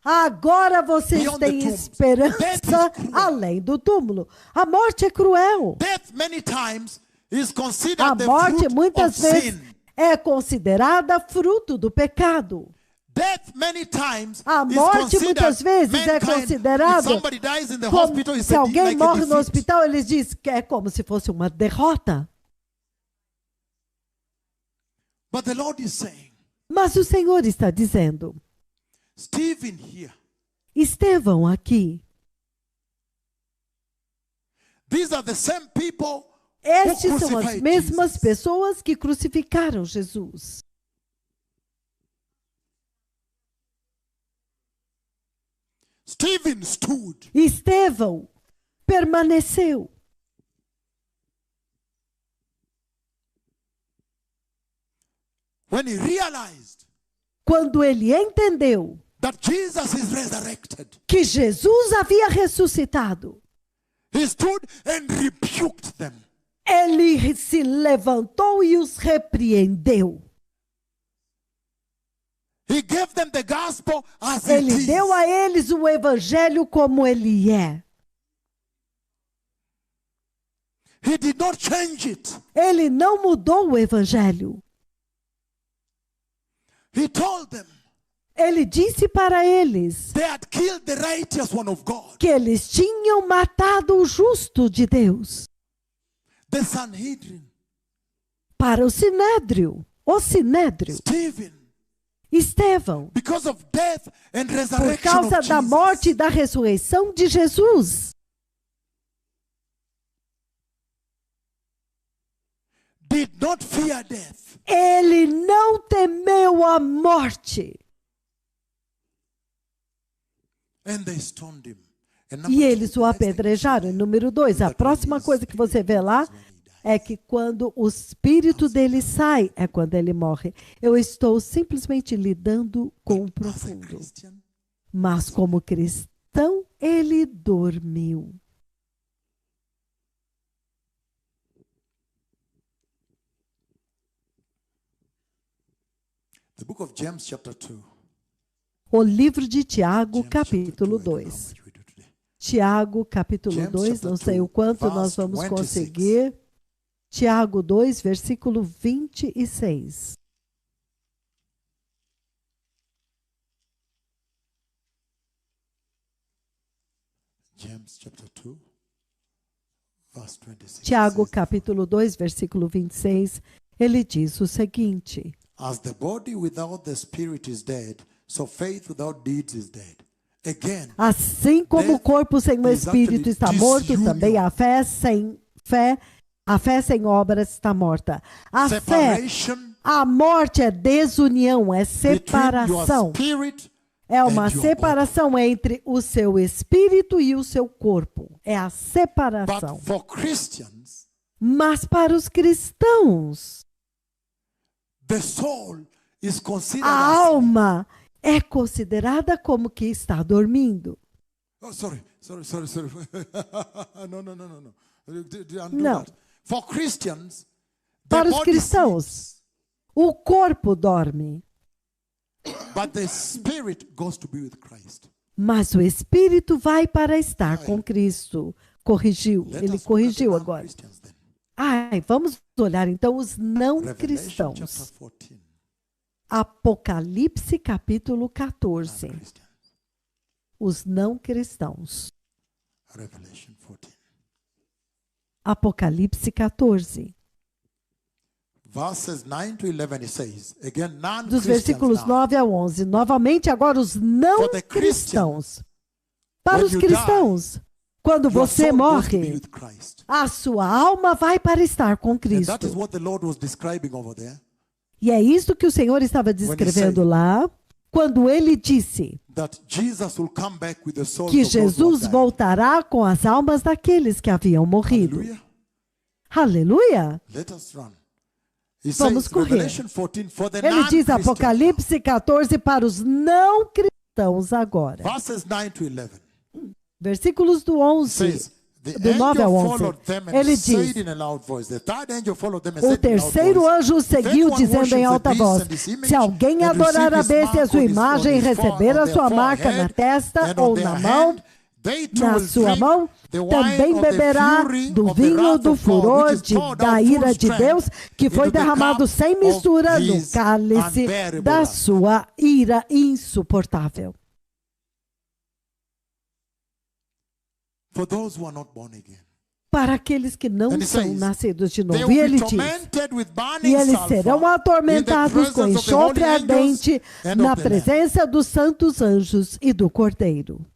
agora vocês têm esperança além do túmulo. A morte é cruel. A morte muitas vezes é considerada fruto do pecado. A morte muitas vezes é considerada como se alguém morre no hospital, eles dizem que é como se fosse uma derrota. Mas o Senhor está dizendo, Stephen here, Estevão aqui, these are the same people estes who são as crucified mesmas Jesus. pessoas que crucificaram Jesus. Stephen stood. Estevão permaneceu. When he realized Quando ele entendeu that Jesus is resurrected, que Jesus havia ressuscitado, he stood and rebuked them. ele se levantou e os repreendeu. He gave them the gospel as it Ele is. deu a eles o evangelho como ele é. He did not change it. Ele não mudou o evangelho. He told them Ele disse para eles they had killed the righteous one of God. que eles tinham matado o justo de Deus. The Sanhedrin. Para o Sinédrio. O Sinédrio. Stephen. Estevão. Because of death and Por resurrection causa of da Jesus. morte e da ressurreição de Jesus. Did not fear death. Ele não temeu a morte. And they stoned him. And E number eles two, o the next thing apedrejaram. E número 2, a próxima coisa que você vê lá é que quando o espírito dele sai, é quando ele morre. Eu estou simplesmente lidando com o as a profundo. Christian, Mas como cristão, ele dormiu. the book of James chapter 2. O livro de Tiago, James chapter capítulo 2, I don't know how 2. much we do today. Tiago, capítulo James 2, chapter não sei 2, o quanto verse nós vamos 26. conseguir. Tiago 2, versículo 26. James chapter 2, verse 26. Tiago, says, capítulo 2, versículo 26, ele diz o seguinte: As the body without the spirit is dead, so faith without deeds is dead. Again, assim como o corpo sem o espírito está morto, também a fé sem obras está morta. A fé, separation a morte é desunião, é between your separação. spirit É uma and your separação entre o seu espírito e o seu corpo. É a body. separação. But for Christians, Mas para os cristãos, the soul is considered a as... alma é considerada como que está dormindo. Oh, sorry. No. Undo Não. that. For Christians, the Para os body cristãos, sleeps, o corpo dorme, but the spirit goes to be with Christ. mas o espírito vai para estar com Cristo. Corrigiu, Let ele us look at the corrigiu agora. non-Christians then. Vamos olhar então os não Revelation chapter cristãos. 14. Apocalipse capítulo 14. Non-Christians. Os não cristãos. Revelation 14. Apocalipse 14. Verses 9 to 11 it says, again, Dos non-Christians versículos now. 9 a 11. Novamente agora os não For the Christian, cristãos. Para when os you cristãos, quando Your você soul goes to be morre, with Christ. a sua alma vai para estar com And that is Cristo. what the Lord was describing over there. E é isso que o Senhor estava descrevendo lá, quando ele disse That Jesus will come back with the souls que of those who have Jesus died. voltará com as almas daqueles que haviam morrido. Hallelujah. Aleluia! Let us run. He Vamos says, correr. Revelation 14, for the Ele diz non-Christians. Apocalipse 14 para os não cristãos agora. Verses 9 to 11. Versículos do 11. Says, the Do 9 ao angel 11. followed them and Ele said diz, in a loud voice. The third angel followed them and o said in a loud terceiro voice, anjo "If seguiu anyone dizendo worships em the alta beast voz, and his image, se alguém and adorar a receive his besta e a mark sua on his imagem e receber a sua marca na testa and on ou their na mão, hand, they too na will sua drink mão, the wine também of the beberá fury do of the vinho wrath do of God, furor which is poured da out ira full de strength Deus, que foi into the derramado cup sem of mistura no his cálice unbearable da wrath." sua ira insuportável. For those who are not born again, para aqueles que não And he são says, nascidos de They novo. will E be ele diz, tormented with e burning eles sulfur serão atormentados in the com presence of the enxofre holy angels ardente and na of the Lamb. presença dos santos anjos e do Cordeiro.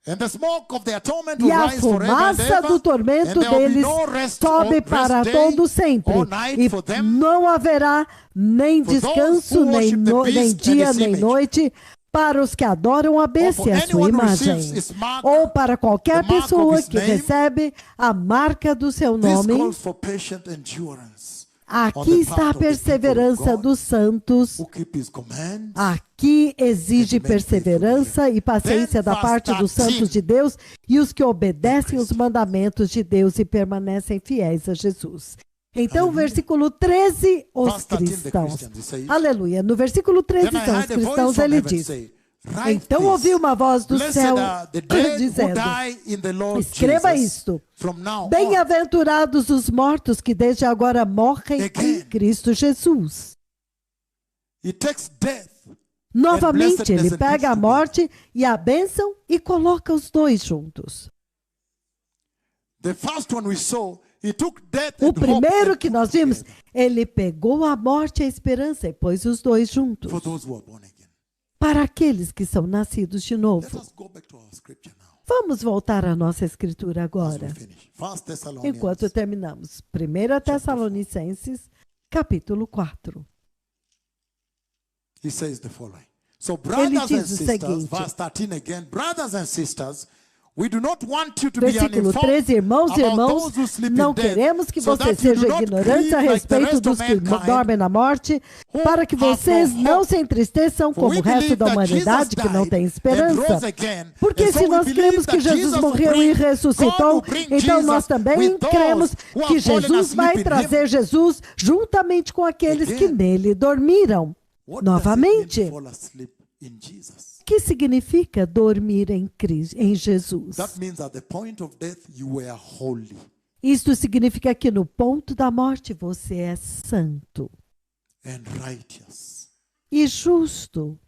And the smoke of the atonement E will a rise forever and fumaça ever, do tormento and there will be deles no rest sobe or para rest day todo sempre. or night E for them. não haverá nem For those descanso, who nem, worship the nem beast and dia, his nem image. noite, para os que adoram a besta for e a sua anyone who imagem. receives his mark, Ou para qualquer the mark of pessoa his que name. recebe a marca do seu This nome. calls for patient endurance on Aqui the está a part of the people of perseverança God dos santos. who keep his commands. Aqui exige And remain perseverança e paciência Then da parte dos verse 13. santos de Deus e os que obedecem os mandamentos de Deus e permanecem fiéis a Jesus. Então, Aleluia. versículo 13, os Verse 13, the cristãos. Christians, he says, Aleluia. No versículo 13, Then I então, os heard a voice cristãos, from ele heaven diz, say, Write então this. ouvi uma voz do Blessed céu are the dead who dizendo, die in the Lord escreva Jesus. isto, From now on, bem-aventurados os mortos que desde agora morrem Again. em Cristo Jesus. he takes death. Novamente, blessedness ele and pega peace a together. morte e a bênção e coloca os dois juntos. The first one we saw, he took death O and hope primeiro and que put nós vimos, together ele pegou a morte e a esperança e pôs os dois juntos. for those who are born again. Para aqueles que são nascidos de Let novo. us go back to our scripture now. Vamos voltar à nossa escritura As we agora, finish. 1 Thessalonians. enquanto terminamos. 1 Tessalonicenses, capítulo 4. He says the following. So brothers and diz o sisters, seguinte. verse 13 again, brothers and sisters, we do not want you to be Versículo uninformed 13, irmãos e about irmãos, those who sleep não in death, queremos que so vocês that you do sejam not ignorantes a grieve like the respeito rest dos of que mankind, dormem na morte, who para que have no vocês não hope. se entristeçam For como we o resto believe da that humanidade Jesus que não died tem and esperança. rose again. Porque And so se we nós believe cremos que that Jesus Jesus will morreu bring- e ressuscitou, God will bring então nós Jesus também with those cremos who have que fallen Jesus asleep vai in trazer Jesus juntamente com aqueles que Again. nele dormiram. What does it Novamente, mean to fall asleep in Jesus? o que significa dormir em Cristo, em Jesus? That means at the point of death you were holy Isto significa que no ponto da morte você é santo and righteous. e justo.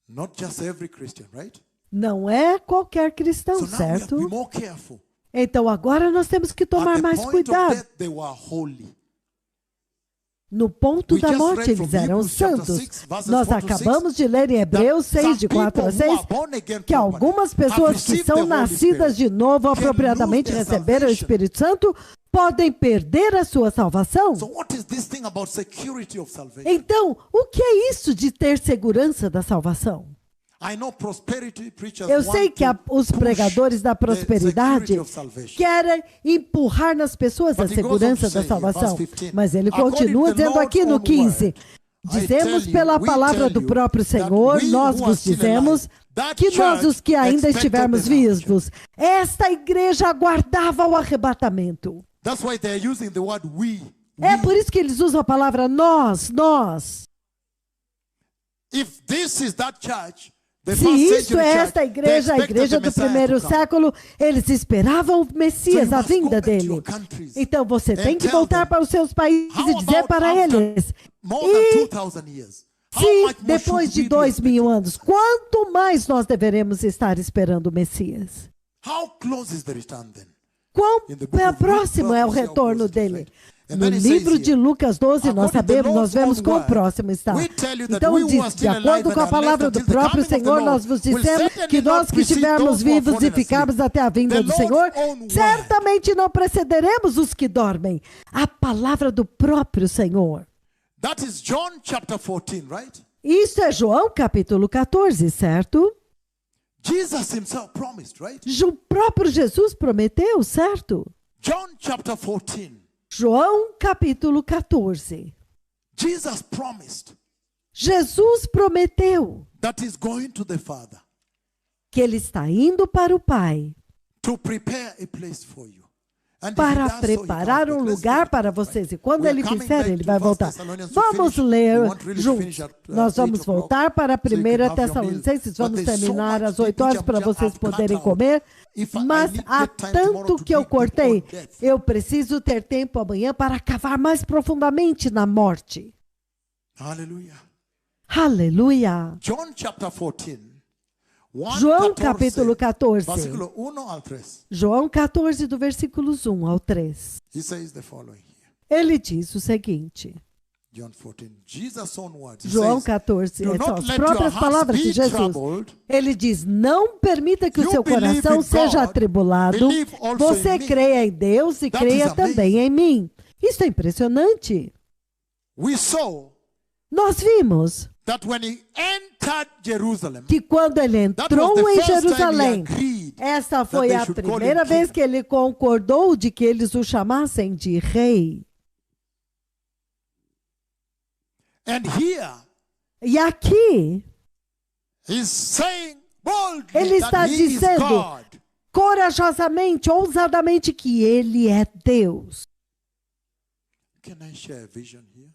Not just every Christian, right? Não é qualquer cristão, So now we have to be certo? more careful. Então agora nós temos que tomar At the mais point cuidado. of death they were holy. No ponto We da just morte read eles from eram Hebrews chapter santos. 6, verses Nós 4 to 6, acabamos de ler em Hebreus that 6, de some 4 a people who 6, are born again que properly algumas have pessoas que received são the Holy nascidas Spirit de novo can apropriadamente lose their receberam o salvation. Espírito Santo podem perder a sua salvação. So what is this thing about security of salvation? Então, o que é isso de ter segurança da salvação? I know prosperity preachers Eu sei want que to os push pregadores da the prosperidade security of salvation. querem empurrar nas pessoas a But he goes segurança on to da say, salvação. verse 15, Mas ele according continua to the dizendo aqui no Lord's own 15, word, dizemos I tell pela you, we palavra tell do you próprio that Senhor, we nós who are vos still dizemos alive, that que nós, os que ainda church estivermos expected the rapture. vivos, esta igreja aguardava o arrebatamento. That's why they're using the word we. É por isso que eles usam a palavra nós. If this is that church, the Se first isso century é church, esta they igreja, a expected igreja the do Messiah primeiro to come. século, eles esperavam o Messias, So you a must go vinda back to dele. your countries Então você and tem que tell voltar them, para os seus países how e dizer about para after eles. more E than 2,000 years? How se much more depois should de we be 2000 anos, quanto mais nós deveremos estar esperando o Messias? How close is the return then? Quão In the book of próximo Luke, é o 12, retorno how close it is, dele? right? And No then it livro says de here, Lucas 12, nós according to the sabemos, nós Lord's vemos own quão word, próximo está. we tell you that Então, we who are de still acordo alive com a and are palavra left do until the próprio coming of the Senhor, Lord nós vos will dissemos certainly que nós not que precede estivermos those who are vivos e fallen asleep. ficarmos até a vinda The do Lord's Senhor, own word. certamente não precederemos os que dormem. A palavra do próprio Senhor. That is John chapter 14, right? Isso é João capítulo 14, certo? Jesus himself promised, right? O próprio Jesus prometeu, certo? John chapter 14. João capítulo 14. Jesus promised Jesus prometeu that he's going to the Father que ele está indo para o Pai to prepare a place for you. And if he para does so, he preparar comes um back. Let's lugar read para it, right? vocês. E quando We are ele coming fizer, back ele to vai 1 voltar. Thessalonians to Vamos finish. ler We won't really juntos. finish at, Nós vamos 8 o'clock, voltar para a so you can primeira have your meal. Tessalonicenses. But Vamos there's so terminar much às 8 horas para vocês I've cut poderem out. comer. If I Mas need há that time tomorrow tanto to que eu dig deep cortei. on death. Eu preciso ter tempo amanhã para cavar mais profundamente na morte. Hallelujah. Aleluia. John chapter 14. João capítulo 14. Versículo 1 ao 3. João 14, do versículos 1 ao 3. He says the following here. Ele diz o seguinte. John 14. Jesus' own words. He João says, 14, "Do são not as let próprias your palavras hearts de be Jesus. troubled. Ele diz, não permita que o You seu believe coração in seja God, atribulado. believe also Você in me." creia em Deus e That creia is também em mim. Isso é impressionante. We saw Nós vimos that when he entered Jerusalem, que quando ele that was the entrou em first time he Jerusalém, agreed essa foi they a should call him primeira vez king. que ele concordou de que eles o chamassem de rei. And here E aqui, he's saying boldly ele that está he is dizendo God. corajosamente, ousadamente, que ele é Deus. Can I share a vision here?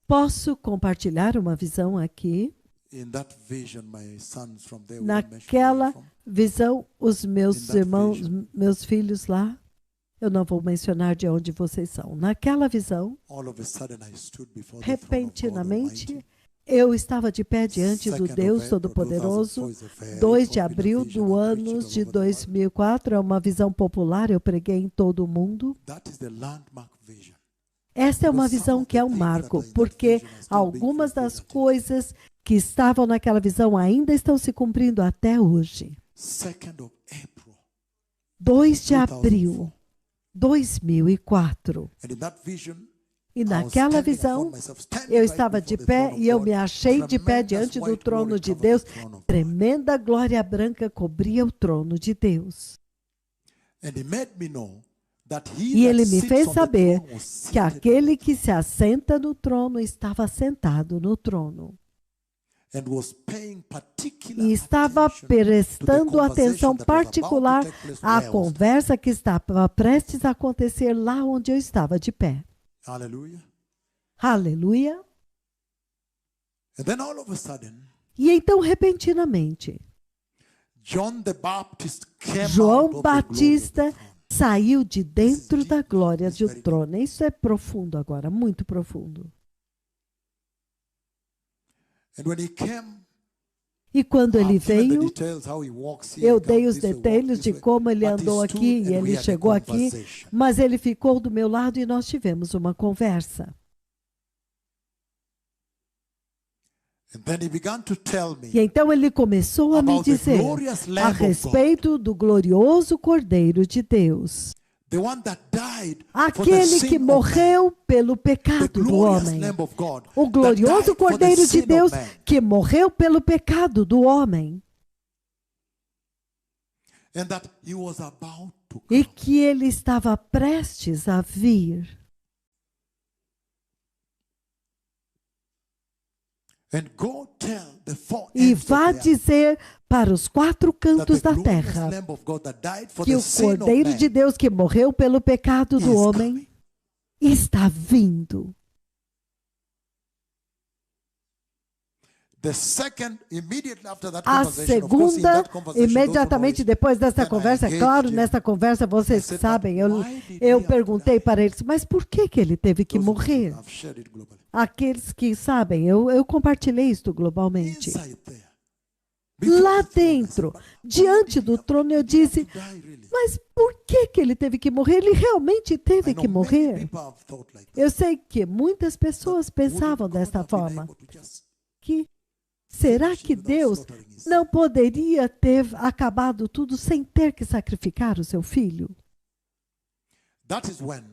Posso compartilhar uma visão aqui? In that vision, my sons from there will Naquela mention visão, os meus In that irmãos, vision. meus filhos lá, eu não vou mencionar de onde vocês são. Naquela visão, all of a sudden I stood before the throne of God repentinamente, Almighty. eu estava de pé diante do 2nd of Deus April, Todo-Poderoso. 2004 is a very 2 de popular abril vision do I ano preached all de over the world. 2004, é uma visão popular, eu preguei em todo o mundo. That is the landmark vision. Esta é uma Because some visão of que é the um things marco, that are in that porque vision are still being algumas das fulfilled. coisas que estavam naquela visão ainda estão se cumprindo até hoje. 2nd of April. 2 de abril 2004. And in that vision, E I was naquela standing visão, upon myself, standing eu right estava de before the pé throne of e eu God. me achei de pé Tremendous diante do white trono glory de covered Deus. the throne of God. Tremenda glória branca cobria o trono de Deus. And he made me know that he E that ele me sits fez on the saber throne was que seated aquele que se assenta no trono estava sentado no trono. and was paying particular E estava attention to the prestando conversation atenção that was about to particular take place à where I was. conversa que estava prestes a acontecer lá onde eu estava de pé. Hallelujah. Aleluia! And then all of a sudden, E então, repentinamente, John the Baptist came out João of the glory of the Batista throne. saiu de dentro deep. da glória This is do very trono. Isso é profundo agora, muito profundo. And when he came, E quando ele I've given the veio, details how he walks here, eu comes dei os this way, walks detalhes this de way. como ele But he andou stood aqui and e we ele had a chegou aqui, conversation. mas ele ficou do meu lado e nós tivemos uma conversa. And then he began to tell me E então ele começou a me about the dizer glorious Lamb a of God, respeito do glorioso Cordeiro de Deus. the one that died for the Aquele sin que of man. morreu pelo The pecado do glorious homem. Lamb of God O that glorioso died for the Cordeiro de sin of Deus man. que morreu pelo pecado do homem. And that he was about to E come. que ele estava prestes a vir. And go tell the four E ends of vá the earth dizer para os quatro that cantos the da glorious terra Lamb of God that died for que the o sin of Cordeiro man de Deus que morreu pelo pecado do is homem coming. está vindo. The second, immediately after that A conversation, of course, in segunda, that conversation, those who know imediatamente it, depois dessa then I conversa, engaged claro, him. nessa conversa vocês I said, sabem, "But why did he eu have to perguntei die?" para eles, mas por que ele teve que Those who morrer? I've shared it globally. Aqueles que sabem, eu compartilhei isto globalmente. Inside there, before Lá the throne, I said, dentro, "But why diante did he do have- trono, eu did he have disse, to die, really?" mas por que ele teve que morrer? Ele realmente teve I know que many morrer. people have thought like that. Eu sei que muitas pessoas Wouldn't pensavam God desta have been forma, able to just que será finish it que without Deus slaughtering his não son? poderia ter acabado tudo sem ter que sacrificar o seu filho? That is when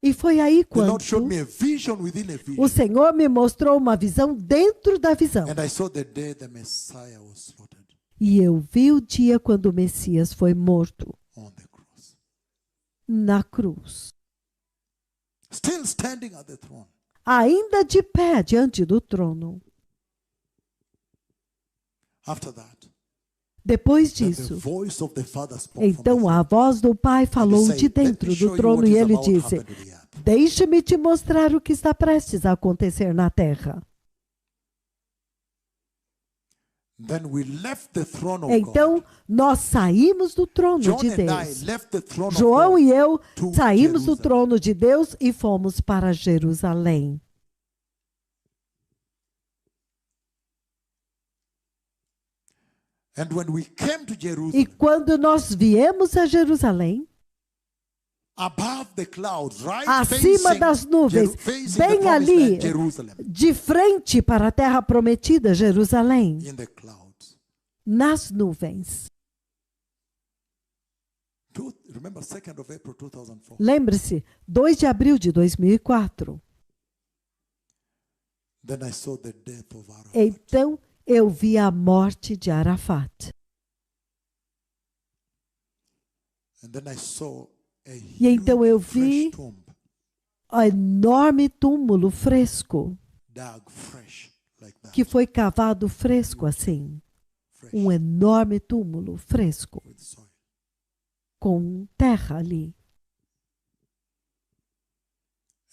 E foi aí the quando Lord showed me a vision within a vision. o Senhor me mostrou uma visão dentro da visão. And I saw the day the Messiah was slaughtered E eu vi o dia quando o Messias foi morto on the cross. na cruz. Still standing at the throne. Ainda de pé diante do trono. After that, Depois then the disso, voice of the Father spoke from the então a throne. voz do Pai And he falou said, de "Let me dentro show do you trono what e is ele about to disse, happen to the earth." deixe-me te mostrar o que está prestes a acontecer na terra. Then we left the throne of Então, God. nós saímos do trono John de and I Deus. left the throne João of God e eu to saímos do Jerusalem. trono de Deus e fomos para Jerusalém. And when we came to E Jerusalem, quando nós viemos a Jerusalém, above the clouds, right acima facing das nuvens, facing the bem promised ali, land, Jerusalem, de frente para a terra prometida, Jerusalém, in the clouds. nas nuvens. Remember 2nd of April 2004. Lembre-se, 2 de abril de 2004. Then I saw the death of Arafat. Então, eu vi a morte de Arafat. And then I saw a E então eu huge fresh vi tomb, um enorme túmulo fresco, dug fresh like that, que foi cavado fresco assim. fresh Um enorme túmulo fresco, with soil. com terra ali.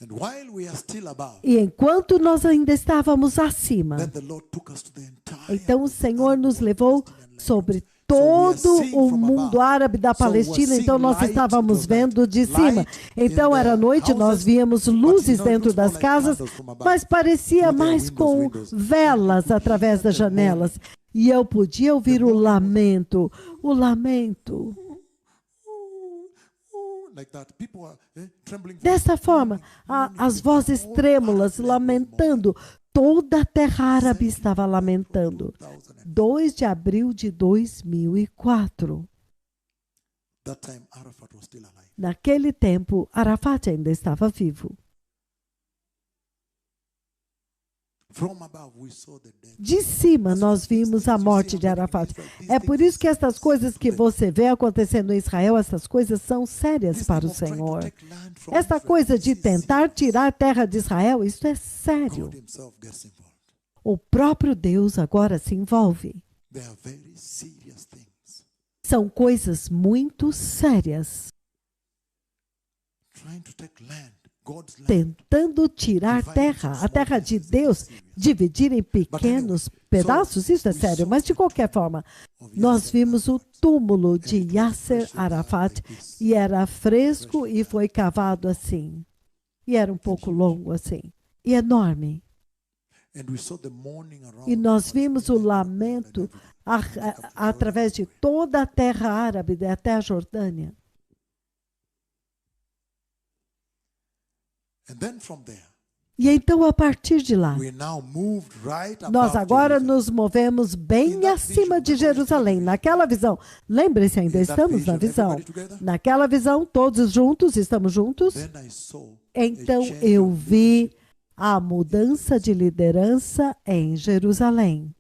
And while we are still above, E enquanto nós ainda estávamos acima, then the Lord took us to the entire então o Senhor nos levou sobre todo o mundo árabe da Palestina. Então nós estávamos vendo de cima. Então era noite, nós víamos luzes dentro das casas, mas parecia mais com velas através das janelas. E eu podia ouvir o lamento, like that. People are trembling. Dessa forma, as vozes trêmulas lamentando. Toda a terra árabe estava lamentando. 2 de abril de 2004. That time Arafat was still alive. Naquele tempo, Arafat ainda estava vivo. From above we saw the death. De cima, nós vimos a morte de Arafat. É por isso que essas coisas que você vê acontecendo em Israel, essas coisas são sérias para o Senhor. Essa coisa de tentar tirar a terra de Israel, isso é sério. God himself gets involved. O próprio Deus agora se envolve. They are very serious things. São coisas muito sérias. Trying to take land, God's land. Tentando tirar terra, a terra de Deus, dividir em pequenos pedaços, isso é sério. Mas, de qualquer forma, nós vimos o túmulo de Yasser Arafat e era fresco e foi cavado assim. E era um pouco longo assim. E enorme. E nós vimos o lamento através de toda a terra árabe, até a Jordânia. E então, a partir de lá, nós agora nos movemos bem acima de Jerusalém, naquela visão. Lembre-se, ainda estamos na visão. Naquela visão, todos juntos, estamos juntos. Então, eu vi a mudança de liderança em Jerusalém.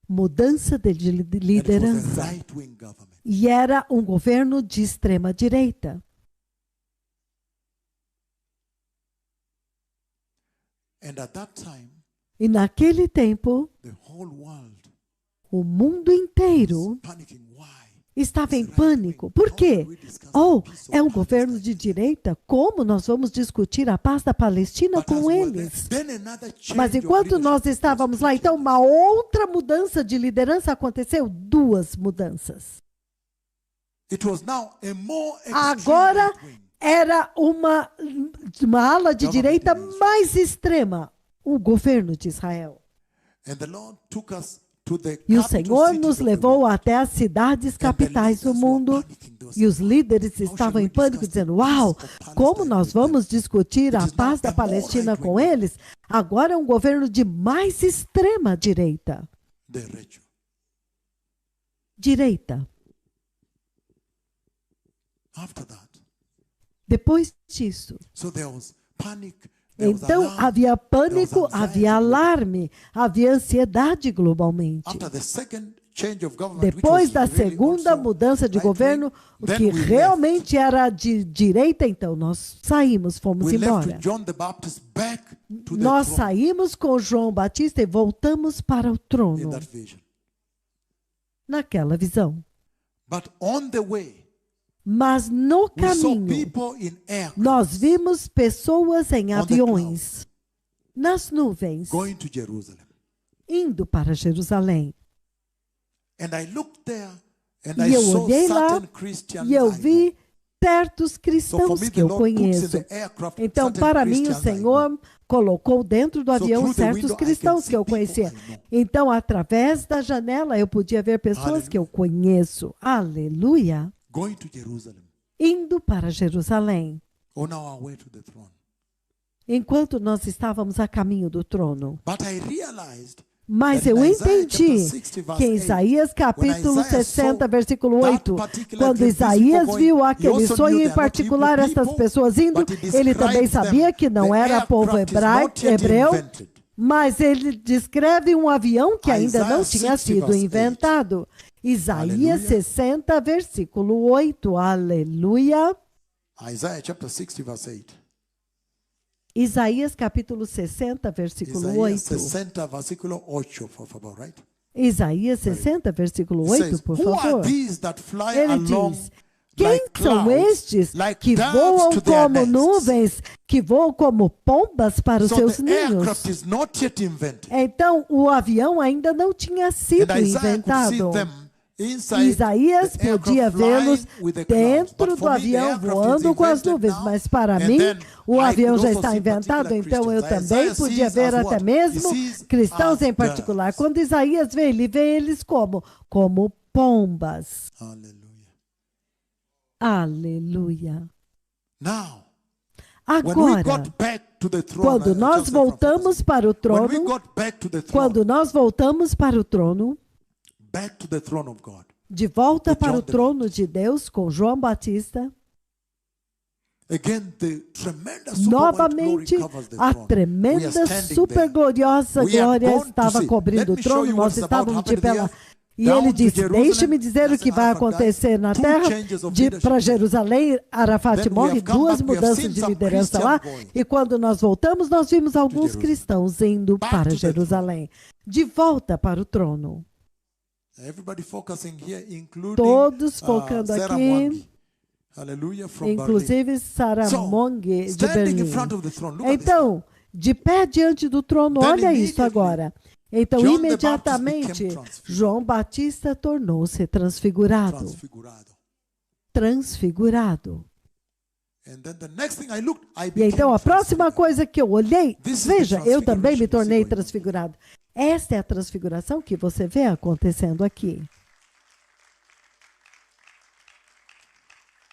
Mudança de liderança. E era um governo de extrema-direita. E naquele tempo, o mundo inteiro estava em pânico. Por quê? É um governo de direita? Como nós vamos discutir a paz da Palestina com eles? Mas enquanto nós estávamos lá, então uma outra mudança de liderança aconteceu. 2 mudanças. Agora era uma ala de direita mais extrema, o governo de Israel. E o Senhor nos levou até as cidades capitais do mundo, e os líderes estavam em pânico, dizendo, uau, como nós vamos discutir a paz da Palestina com eles? Agora é um governo de mais extrema direita. Direita. Depois disso, então havia pânico, havia alarme, havia ansiedade globalmente. Depois da segunda mudança de governo, o que realmente era de direita, então nós saímos, fomos embora. Nós saímos com João Batista e voltamos para o trono. Naquela visão. Mas no caminho, nós vimos pessoas em aviões, nas nuvens, indo para Jerusalém. E eu olhei lá e eu vi certos cristãos que eu conheço. Então, para mim, o Senhor colocou dentro do avião certos cristãos que eu conhecia. Então, através da janela, eu podia ver pessoas que eu conheço. Aleluia! Indo para Jerusalém. Enquanto nós estávamos a caminho do trono. Mas eu entendi que em Isaías capítulo 60, versículo 8, quando Isaías viu aquele sonho em particular, estas pessoas indo, ele também sabia que não era povo hebreu, mas ele descreve um avião que ainda não tinha sido inventado. Isaías 60, versículo 8. Aleluia. Isaiah chapter 60, verse 8. Isaías capítulo 60, versículo 8. Isaías 60, versículo 8, por favor. Ele diz: quem são estes que voam como nuvens, que voam como pombas para os seus ninhos? Então, o avião ainda não tinha sido inventado. Isaías podia vê-los dentro do avião voando com as nuvens, mas para mim o avião já está inventado, então eu também podia ver até mesmo cristãos em particular. Quando Isaías vê, ele vê eles como pombas. Aleluia. Agora, quando nós voltamos para o trono, de volta para o trono de Deus com João Batista, novamente a tremenda, super gloriosa glória estava cobrindo o trono. Nós estávamos de pé lá. E ele disse: deixe-me dizer o que vai acontecer na terra. Para Jerusalém, Arafat morre, 2 mudanças de liderança lá. E quando nós voltamos, nós vimos alguns cristãos indo para Jerusalém, de volta para o trono. Todos focando aqui, inclusive Sarah Mong de Berlim. Então, de pé diante do trono, olha isso agora. Então, imediatamente, João Batista tornou-se transfigurado. Transfigurado. E então, a próxima coisa que eu olhei, veja, eu também me tornei transfigurado. Esta é a transfiguração que você vê acontecendo aqui.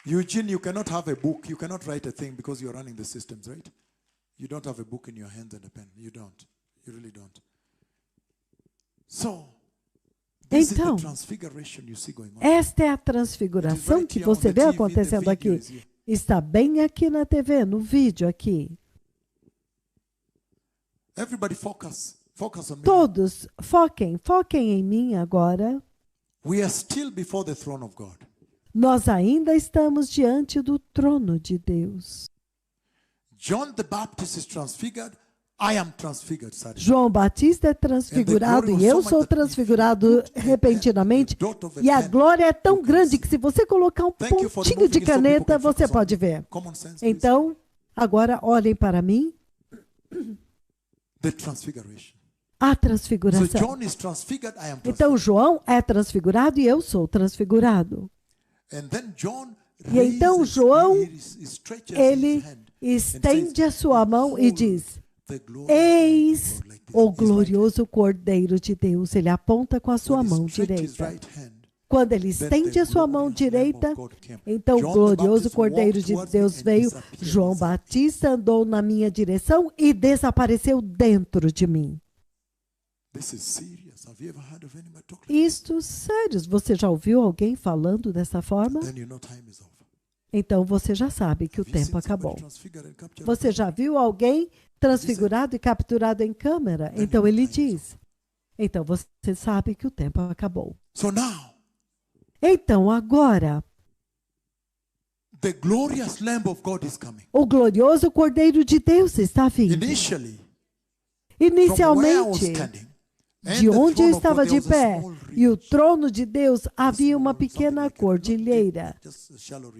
Eugene, you cannot have a book, you cannot write a thing because you're running the systems, right? You don't have a book in your hands and a pen. You don't. You really don't. So, então, esta é a transfiguração que você vê acontecendo aqui. Está bem aqui na TV, no vídeo aqui. Todos foquem em mim agora. Nós ainda estamos diante do trono de Deus. João Batista é transfigurado e eu sou transfigurado repentinamente. E a glória é tão grande que se você colocar um pontinho de caneta, você pode ver. Então, agora olhem para mim. A transfiguração. Então, João é transfigurado e eu sou transfigurado. E então, João, ele estende a sua mão e diz: eis o glorioso Cordeiro de Deus. Ele aponta com a sua mão direita. Quando ele estende a sua mão direita, então o glorioso Cordeiro de Deus veio. João Batista andou na minha direção e desapareceu dentro de mim. Isto, sério, você já ouviu alguém falando dessa forma? Então você já sabe que o tempo acabou. Você já viu alguém transfigurado e capturado em câmera? Então ele diz. Então você sabe que o tempo acabou. Então agora, o glorioso Cordeiro de Deus está vindo. Inicialmente, de onde eu estava de pé, e o trono de Deus, havia uma pequena cordilheira.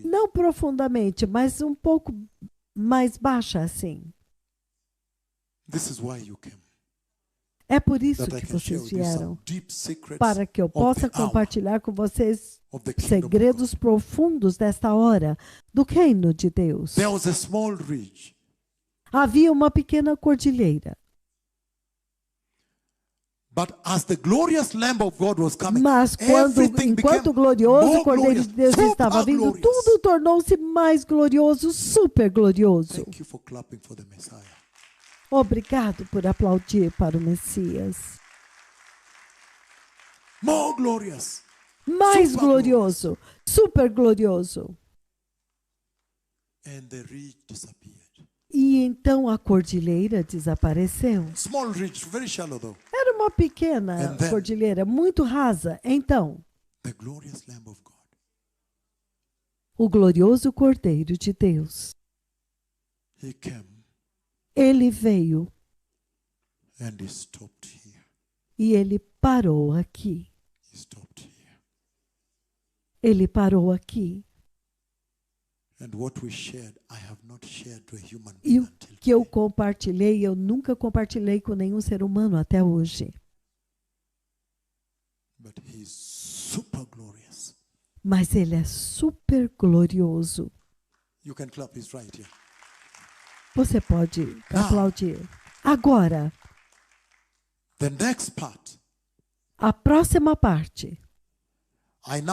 Não profundamente, mas um pouco mais baixa assim. É por isso que vocês vieram, para que eu possa compartilhar com vocês segredos profundos desta hora do reino de Deus. Havia uma pequena cordilheira. But as the glorious Lamb of God was coming, Mas enquanto o glorioso Cordeiro de Deus estava vindo, tudo tornou-se mais glorioso, super glorioso. Thank you for clapping for the Messiah. Obrigado por aplaudir para o Messias. More glorious. Mais Super glorioso, super glorioso. And the ridge disappeared. E então a cordilheira desapareceu. Small ridge, very shallow though. Era uma pequena cordilheira, muito rasa. Então, The glorious Lamb of God. o glorioso Cordeiro de Deus, He came ele veio and he stopped here. e ele parou aqui. He stopped here. Ele parou aqui. And what we shared, I have not shared to a human E being o until que eu today. compartilhei, eu nunca compartilhei com nenhum ser humano até hoje. But he's super glorious. Mas ele é super glorioso. You can clap, he's right here. Você pode aplaudir. Agora, The next part, a próxima parte. I now